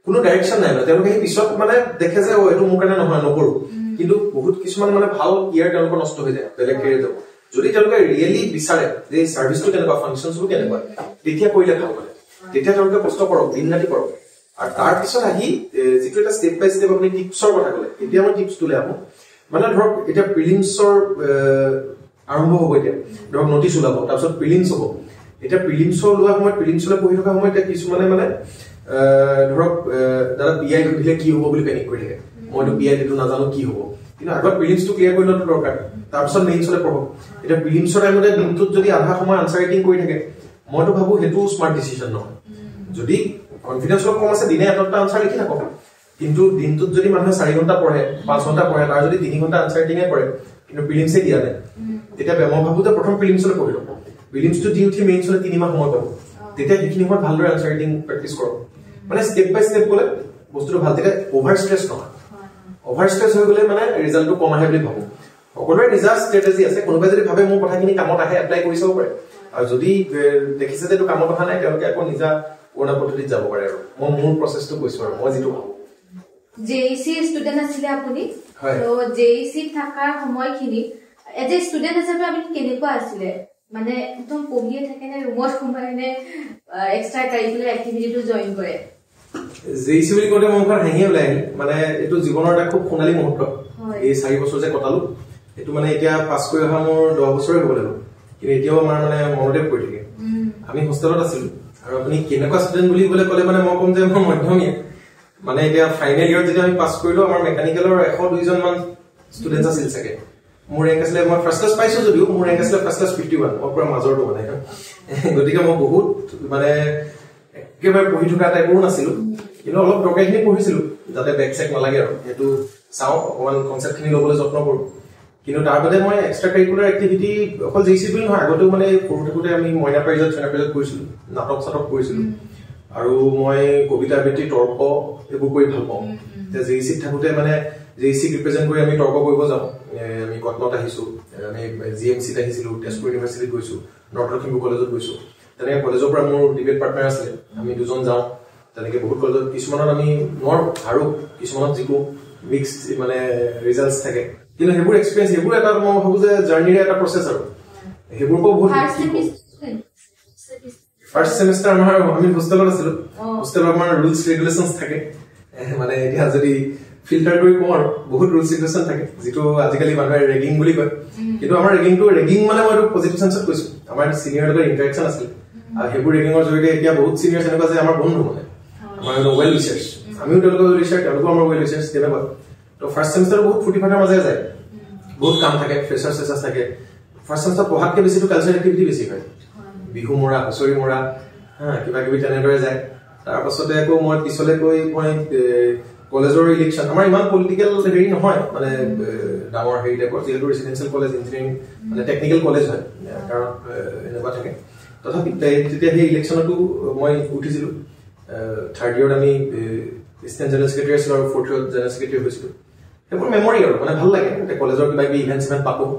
কোনো ডাইৰেকশ্যন নাই মানে তেওঁলোকে সেই পিছত মানে দেখে যে এইটো মোৰ কাৰণে নহয় নকৰো কিন্তু বহুত কিছুমান মানে ভাল ইয়াৰ তেওঁলোকৰ নষ্ট হৈ যায় বেলেগ কেৰিয়াৰ যাব যদি তেওঁলোকে ৰিয়েলি বিচাৰে যে চাৰ্ভিচটো কেনেকুৱা ফাংচনছবোৰ কেনেকুৱা তেতিয়া কৰিলে ভাল মানে তেতিয়া তেওঁলোকে কষ্ট কৰক দিন ৰাতি কৰক আৰু তাৰপিছত আহি যিটো এটা ষ্টেপ বাই ষ্টেপ আপুনি টিপছৰ কথা ক'লে এতিয়া মই টিপছটোলৈ আহোঁ মানে ধৰক এতিয়া প্ৰিলিমছৰ আৰম্ভ হ'ব এতিয়া ধৰক নটিচ ওলাব তাৰপিছত প্ৰিলিমছ হ'ব এতিয়া প্ৰিলিমছৰ লোৱা সময়ত প্ৰিলিমছলৈ পঢ়ি থকা সময়ত এতিয়া কিছুমানে মানে ধৰক দাদা পিআই সুধিলে কি হ'ব বুলি পেনিক কৰি থাকে মইতো পিআই এইটো নাজানো কি হ'ব কিন্তু আগত প্ৰিলিমছটো ক্লিয়াৰ কৰি লোৱাটো দৰকাৰ তাৰপিছত মেইনছলৈ পঢ়ক এতিয়া প্ৰিলিমছৰ টাইমতে দিনটোত যদি আধা সময় আনচাৰ ৰাইটিং কৰি থাকে মইতো ভাবো সেইটো স্মাৰ্ট ডিচিশ্যন নহয় যদি কনফিডেন্স অলপ কম আছে দিনে এটা আনচাৰ লিখি থাকক কিন্তু দিনটোত যদি মানুহে 4 ঘণ্টা পঢ়ে 5 ঘণ্টা পঢ়ে তাৰ যদি 3 ঘণ্টা আনচাৰ ৰাইটিং কৰে কিন্তু প্ৰিলিমছে দিয়া নাই তেতিয়া মই ভাবো যে প্ৰথম প্ৰিলিমছলৈ পঢ়ি লওক প্ৰিলিমছটো দি উঠি মেইনছলৈ 3 মাহ সময় পাব তেতিয়া সেইখিনি সময়ত ভালদৰে আনচাৰ ৰাইটিং প্ৰেক্টিছ কৰক মানে ষ্টেপ বাই ষ্টেপ গ'লে বস্তুটো ভাল তেতিয়া অভাৰ ষ্ট্ৰেছ নহয় অভাৰ ষ্ট্ৰেছ হৈ গ'লে মানে ৰিজাল্টটো কম আহে বুলি ভাবো সকলোৰে নিজা ষ্ট্ৰেটেজি আছে কোনোবাই যদি ভাবে মোৰ কথাখিনি কামত আহে এপ্লাই কৰি চাব পাৰে আৰু যদি দেখিছে যে এইটো কামত অহা নাই তেওঁলোকে আকৌ নিজা পুৰণা পদ্ধতিত যাব পাৰে আৰু মই মোৰ প্ৰচেছটো কৈছো আৰু মই যিটো ভাবো জেইসি ষ্টুডেন্ট আছিলে আপুনি তো জেইসি থাকাৰ সময়খিনি এজ এ ষ্টুডেন্ট হিচাপে আপুনি কেনেকুৱা আছিলে মানে একদম পঢ়িয়ে থাকে নে ৰুমত সোমাই নে এক্সট্ৰা কাৰিকুলাৰ এক্টিভিটিটো জইন কৰে জেইসি বুলি কওঁতে মোৰ মুখত হাঁহি ওলাই আহিল মানে এইটো জীৱনৰ এটা খুব সোণালী মুহূৰ্ত এই 4 বছৰ যে কটালো এইটো মানে এতিয়া পাছ কৰি অহা মোৰ 10 বছৰে হ'ব লাগিব কিন্তু এতিয়াও আমাৰ মানে মনতে পৰি থাকে আমি হোষ্টেলত আছিলো আৰু আপুনি কেনেকুৱা ষ্টুডেন্ট বুলি ক'লে মানে মই কম যে মই মধ্যমীয়া মানে এতিয়া ফাইনেল ইয়াৰত যেতিয়া আমি পাছ কৰিলো আমাৰ মেকানিকেলৰ 102 জন মান ষ্টুডেন্টছ আছিল চাগে মোৰ ৰেংক আছিলে মই ফাৰ্ষ্ট ক্লাছ পাইছো যদিও মোৰ ৰেংক আছিলে ফাৰ্ষ্ট ক্লাছ 51 মই পুৰা মাজৰটো মানে গতিকে মই বহুত মানে একেবাৰে পঢ়ি থকা টাইপৰো নাছিলো কিন্তু অলপ দৰকাৰীখিনি পঢ়িছিলো যাতে বেক চেক নালাগে আৰু সেইটো চাওঁ অকমান কনচেপ্টখিনি ল'বলৈ যত্ন কৰোঁ কিন্তু তাৰ বাদে মই এক্সট্ৰা কাৰিকুলাৰ এক্টিভিটি অকল জেইসি বুলি নহয় আগতেও মানে সৰু থাকোঁতে আমি মইনা পাৰিজাত কৰিছিলোঁ নাটক চাটক কৰিছিলোঁ আৰু মই কবিতা আবৃত্তি তৰ্ক এইবোৰ কৰি ভাল পাওঁ এতিয়া জেইসিত থাকোঁতে মানে জেইসিক ৰিপ্ৰেজেণ্ট কৰি আমি তৰ্ক কৰিব যাওঁ আমি কটনত আহিছোঁ আমি জিএমচিত আহিছিলোঁ তেজপুৰ ইউনিভাৰ্চিটিত গৈছোঁ নৰ্থ লখিমপুৰ কলেজত গৈছোঁ তেনেকৈ কলেজৰ পৰা মোৰ ডিবেট পাৰ্টনাৰ আছিলে আমি দুজন যাওঁ তেনেকৈ বহুত কলেজত কিছুমানত আমি নোৱাৰোঁ আৰু কিছুমানত যিটো মিক্স মানে ৰিজাল্টছ থাকে কিন্তু সেইবোৰ এক্সপিৰিয়েঞ্চ সেইবোৰ এটা মই ভাবোঁ যে জাৰ্ণিৰে এটা প্ৰচেছ আৰু সেইবোৰ পৰা বহুত ফাৰ্ষ্ট ছেমিষ্টাৰ আমাৰ আমি হোষ্টেলত আছিলোঁ হোষ্টেলত আমাৰ ৰুলছ ৰেগুলেশ্যনছ থাকে মানে এতিয়া যদি ফিল্টাৰ কৰি কওঁ আৰু বহুত ৰুলছ ৰেগুলেশ্যন থাকে যিটো আজিকালি মানুহে ৰেগিং বুলি কয় কিন্তু আমাৰ ৰেগিং মানে মই এইটো পজিটিভ চেঞ্চত কৈছোঁ আমাৰ চিনিয়ৰ লগত ইণ্টাৰেকশ্যন আছিল আৰু সেইবোৰ ৰেগিঙৰ জৰিয়তে এতিয়া বহুত চিনিয়ৰ এনেকুৱা যে আমাৰ বন্ধু মানে আমাৰ ৱেল উইচাৰ্ছ আমিও তেওঁলোকৰ ৱেল উইচাৰ তেওঁলোকো আমাৰ ৱেল উইচাৰ্ছ তেনেকুৱা তো ফাৰ্ষ্ট ছেমিষ্টাৰ বহুত ফূৰ্তি ফাৰ্তাৰ মাজে যায় বহুত কাম থাকে ফ্ৰেচাৰ্ছ চেচাৰ্ছ থাকে ফাৰ্ষ্ট ছেমিষ্টাৰ পঢ়াতকৈ বেছিটো কালচাৰেল এক্টিভিটি বেছি হয় বিহু মৰা হুঁচৰি মৰা কিবা কিবি তেনেদৰে যায় তাৰপাছতে আকৌ মই পিছলৈ গৈ মই কলেজৰ ইলেকশ্যন আমাৰ ইমান পলিটিকেল হেৰি নহয় মানে ডাঙৰ হেৰি টাইপৰ যিহেতু ৰেচিডেঞ্চিয়েল কলেজ ইঞ্জিনিয়াৰিং মানে টেকনিকেল কলেজ হয় কাৰণ এনেকুৱা থাকে তথাপি তেতিয়া সেই ইলেকশ্যনতো মই উঠিছিলোঁ থাৰ্ড ইয়েৰত আমি এছিষ্টেণ্ট জেনেৰেল ছেক্ৰেটাৰী আছিলোঁ আৰু ফ'ৰ্থ ইয়েৰত জেনেৰেল ছেক্ৰেটাৰী হৈছিলোঁ সেইবোৰ মেমৰি আৰু মানে ভাল লাগে কলেজৰ কিবা কিবি ইভেণ্ট চিভেণ্ট পাতোঁ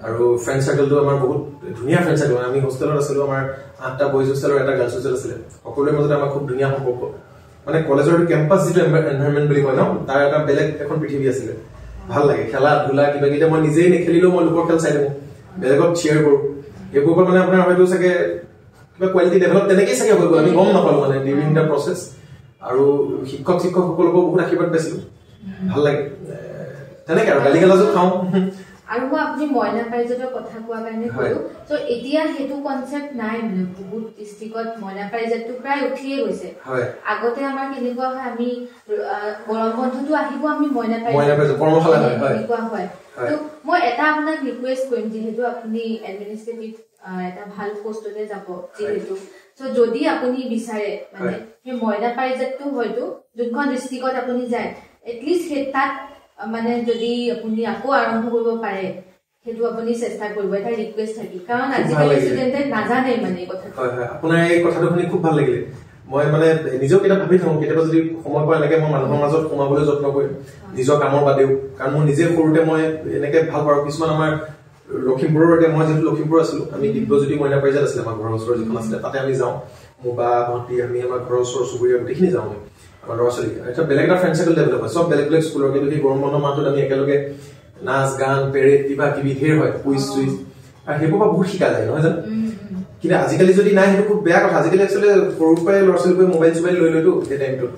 আৰু ফ্ৰেণ্ড চাৰ্কেলটো আমাৰ বহুত ধুনীয়া ফ্ৰেণ্ড চাৰ্কেল আমি হোষ্টেলত আছিলোঁ আমাৰ 8টা বইজ হোষ্টেল আৰু এটা গাৰ্লছ হোষ্টেল আছিলে সকলোৰে মাজতে আমাৰ খুব ধুনীয়া সম্পৰ্ক মানে কলেজৰ কেম্পাছ যিটো এনভাইৰনমেণ্ট বুলি কয় ন তাৰ এটা বেলেগ এখন পৃথিৱী আছিলে ভাল লাগে খেলা ধূলা কিবা কিবি মই নিজেই নেখেলিলেও মই লোকৰ খেল চাই থাকোঁ বেলেগক চিয়াৰ কৰোঁ এইবোৰ মানে আপোনাৰ হয়তো চাগে কিবা কোৱালিটি ডেভেলপ তেনেকেই চাগে হৈ গ'ল আমি গম নাপালোঁ মানে ডিউৰিং দ্য প্ৰচেছ আৰু শিক্ষকসকলকো বহুত আশীৰ্বাদ পাইছিলোঁ ভাল লাগে তেনেকে আৰু গালি গালাজো খাওঁ আৰু মই আপুনি মইনা পাৰিজাতৰ কথা কোৱা কাৰণে কলো তো এতিয়া হেতু কনসেপ্ট নাই মানে বহুত ডিস্ট্ৰিক্টত মইনা পাৰিজাতটো প্ৰায় উঠিয়ে গৈছে আগতে আমাৰ কেনেকুৱা হয় আমি গৰম বন্ধটো আহিব আমি মইনা পাৰিজাত কৰ্মশালা হয় তো মই এটা আপোনাক ৰিকুৱেষ্ট কৰিম যেহেতু আপুনি এডমিনিষ্ট্ৰেটিভ এটা ভাল পোষ্টতে যাব যেহেতু তো যদি আপুনি বিচাৰে মানে সেই মইনা পাৰিজাতটো হয়তো যোনখন ডিস্ট্ৰিক্টত আপুনি যায় এটলিষ্ট তাত মানে যদি আপুনি আকৌ আৰম্ভ কৰিব পাৰে হেতু আপুনি চেষ্টা কৰিব এটা ৰিকুৱেষ্ট থাকি কাৰণ আজিকালি ষ্টুডেণ্টে নাজানে মানে কথা হয় আপোনাৰ এই কথাটো শুনি খুব ভাল লাগিলে মই মানে নিজেও কেতিয়াবা ভাবি থাকোঁ কেতিয়াবা যদি সময় পাওঁ এনেকৈ মই মানুহৰ মাজত সোমাবলৈ যত্ন কৰিম নিজৰ কামৰ বাদেও কাৰণ মোৰ নিজে সৰুতে মই এনেকৈ ভাল পাওঁ কিছুমান আমাৰ লখিমপুৰৰ মই যিহেতু লখিমপুৰ আছিলোঁ আমি দিব্যজ্যোতি মইনা পাৰিজাত আছিলে আমাৰ ঘৰৰ ওচৰৰ যিখন আছিলে তাতে আমি যাওঁ মোৰ বা ভণ্টি আমি আমাৰ ঘৰৰ ওচৰৰ চুবুৰীয়া গোটেইখিনি যাওঁ আমি আমাৰ ল'ৰা ছোৱালী এটা বেলেগ এটা ফ্ৰেণ্ড চাৰ্কেল ডেভেলপ হয় চব বেলেগ বেলেগ স্কুলৰ কিন্তু সেই গৰম বন্ধৰ মাহটোত আমি একেলগে নাচ গান পেৰেড কিবা কিবি ধেৰ হয় কুইজ চুইজ আৰু সেইবোৰ পৰা বহুত শিকা যায় নহয় জানো কিন্তু আজিকালি যদি নাই সেইটো খুব বেয়া কথা আজিকালি একচুৱেলি সৰুৰ পৰাই ল'ৰা ছোৱালীবোৰে মোবাইল চোবাইল লৈ লয়তো সেই টাইমটোত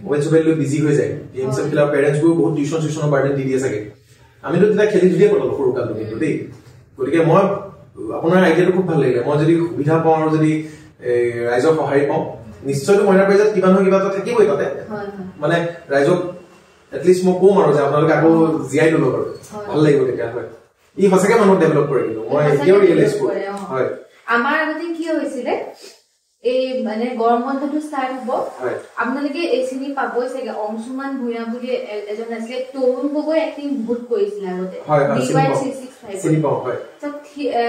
মোবাইল চোবাইল লৈ বিজি হৈ যায় গেম চেম খেলা পেৰেণ্টছবোৰো বহুত টিউশ্যনৰ বাৰ্ডেন দি দিয়ে চাগে আমিতো তেতিয়া খেলি ধুলিয়ে পঠালো সৰু কালটো কিন্তু দেই গতিকে মই আপোনাৰ আইডিয়াটো খুব ভাল লাগিলে মই যদি সুবিধা পাওঁ আৰু যদি ৰাইজক সহায় পাওঁ নিশ্চয়তো মইনা প্ৰাইজত কিবা নহয় কিবা এটা থাকিবই তাতে মানে ৰাইজক এটলিষ্ট মই কম আৰু যে আপোনালোকে আকৌ জীয়াই তোলক আৰু ভাল লাগিব তেতিয়া হয় ই সঁচাকে মানুহ ডেভেলপ কৰে কিন্তু মই এতিয়াও ৰিয়েলাইজ কৰোঁ হয় আমাৰ আগতে কি হৈছিলে এই মানে গৰম বন্ধটো ষ্টাৰ্ট হ'ব আপোনালোকে এই চিনি পাবই চাগে অংশুমান ভূঞা বুলি এজন আছিলে তৰুণ গগৈ এক্টিং বহুত কৰিছিলে আগতে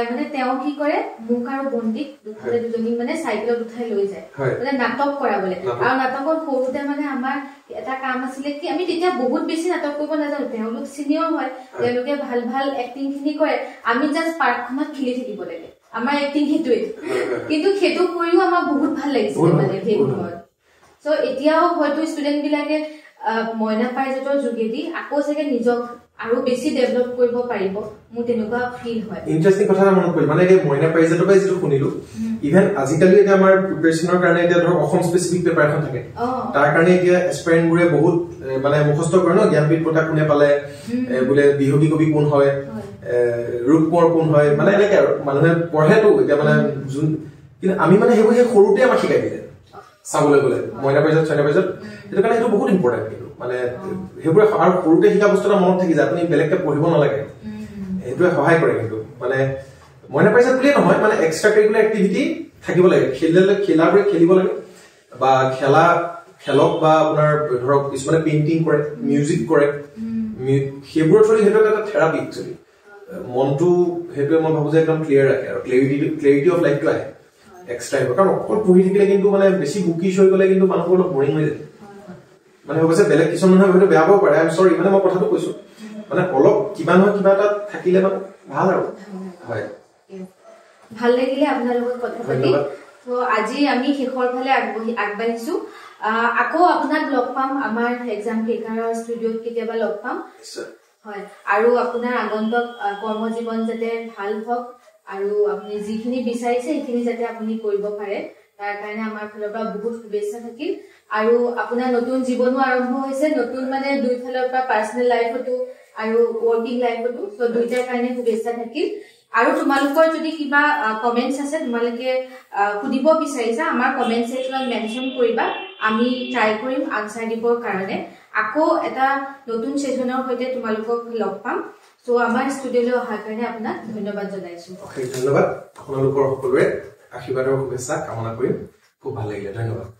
মানে তেওঁ কি কৰে মোক আৰু বন্দীক দুফালে দুজনী মানে চাইকেলত উঠাই লৈ যায় মানে নাটক কৰাবলে আৰু নাটকত সৰুতে মানে আমাৰ এটা কাম আছিলে কি আমি তেতিয়া বহুত বেছি নাটক কৰিব নাজানো তেওঁলোক চিনিয়ৰ হয় তেওঁলোকে ভাল ভাল এক্টিং খিনি কৰে আমি জাষ্ট পাৰ্কখনত খেলি থাকিব লাগে আমাৰ এক্টিং সেইটোৱে কিন্তু সেইটো কৰিও আমাৰ বহুত ভাল লাগিছিল মানে সেই সময়ত সো এতিয়াও হয়তো ষ্টুডেন্ট বিলাকে মইনা প্ৰাইজৰ যোগেদি আকৌ চাগে নিজক আৰু বেছি ডেভেলপ কৰিব পাৰিব মোৰ তেনেকুৱা ফিল হয় ইন্টাৰেষ্টিং কথা এটা মনত পৰিল মানে এই মইনা প্ৰাইজৰ পৰা যেটো শুনিলো ইভেন আজিকালি এটা আমাৰ প্ৰিপাৰেচনৰ কাৰণে এটা ধৰ অসম স্পেচিফিক পেপাৰ এখন থাকে তাৰ কাৰণে এতিয়া এস্পাইৰেন্ট বোৰে বহুত মানে মুখস্থ কৰে ন জ্ঞানপীঠ বঁটা কোনে পালে বোলে বিহগী কবি কোন হয় ৰূপকৰ কোন হয় মানে এনেকে আৰু মানুহে পঢ়েতো এতিয়া মানে কিন্তু আমি মানে সেইবোৰ সেই সৰুতে আমাক শিকাই দিলে চাবলৈ গ'লে মইনা প্ৰাইজত চইনা প্ৰাইজত সেইটো কাৰণে সেইটো বহুত ইম্পৰ্টেণ্ট কিন্তু মানে সেইবোৰে আৰু সৰুতে শিকা বস্তু এটা মনত থাকি যায় আপুনি বেলেগকে পঢ়িব নালাগে সেইটোৱে সহায় কৰে কিন্তু মানে মইনা প্ৰাইজত বুলিয়ে নহয় মানে এক্সট্ৰা কাৰিকুলাৰ এক্টিভিটি থাকিব লাগে খেলাবোৰে খেলিব লাগে বা খেলক বা আপোনাৰ ধৰক কিছুমানে পেইণ্টিং কৰে মিউজিক কৰে সেইবোৰৰ থ্ৰুদি সেইটো এটা থেৰাপি একচুৱেলি মনটো সেইটোৱে মই ভাবো যে একদম ক্লিয়াৰ ৰাখে আৰু ক্লেৰিটি অফ লাইফটো আহে এক্সট্ৰা কাৰণ অকল পঢ়ি থাকিলে কিন্তু মানে বেছি বুকিছ হৈ গ'লে কিন্তু মানুহবোৰ অলপ বৰিং হৈ যায় মানে অৱশ্যে বেলেগ কিছুমান মানুহে হয়তো বেয়া পাব পাৰে আই এম চৰি মানে মই কথাটো কৈছো মানে অলপ কিবা নহয় কিবা এটা থাকিলে মানে ভাল আৰু হয় ভাল লাগিলে আপোনাৰ লগত কথা পাতি তো আজি আমি শেষৰ ফালে আগবাঢ়িছো আকৌ আপোনাক লগ পাম আমাৰ এক্সাম ক্ৰেকাৰৰ ষ্টুডিঅ'ত কেতিয়াবা লগ পাম হয় আৰু আপোনাৰ আগন্তুক কৰ্মজীৱন যাতে ভাল হওক আৰু আপুনি যিখিনি বিচাৰিছে সেইখিনি যাতে আপুনি কৰিব পাৰে তাৰ কাৰণে আমাৰ ফালৰ পৰা বহুত শুভেচ্ছা থাকিল আৰু আপোনাৰ নতুন জীৱনো আৰম্ভ হৈছে নতুন মানে দুই ফালৰ পৰা পাৰ্সোনাল লাইফতো আৰু ওয়াৰ্কিং লাইফতো সো দুইটাৰ কাৰণে শুভেচ্ছা থাকিল আৰু তোমালোকৰ যদি কিবা কমেন্টস আছে তোমালোকে খুদিব বিচাৰিছা আমাৰ কমেন্ট সেকশনত মেনশন কৰিবা আমি ট্ৰাই কৰিম আনসাৰ দিবৰ কাৰণে আকৌ এটা নতুন সেশনৰ হৈতে তোমালোকক লগ পাম সো আমাৰ ষ্টুডিঅ'লৈ অহাৰ কাৰণে আপোনাক ধন্যবাদ জনাইছো ধন্যবাদ আপোনালোকৰ সকলোৰে আশীৰ্বাদৰ শুভেচ্ছা কামনা কৰিম খুব ভাল লাগিলে ধন্যবাদ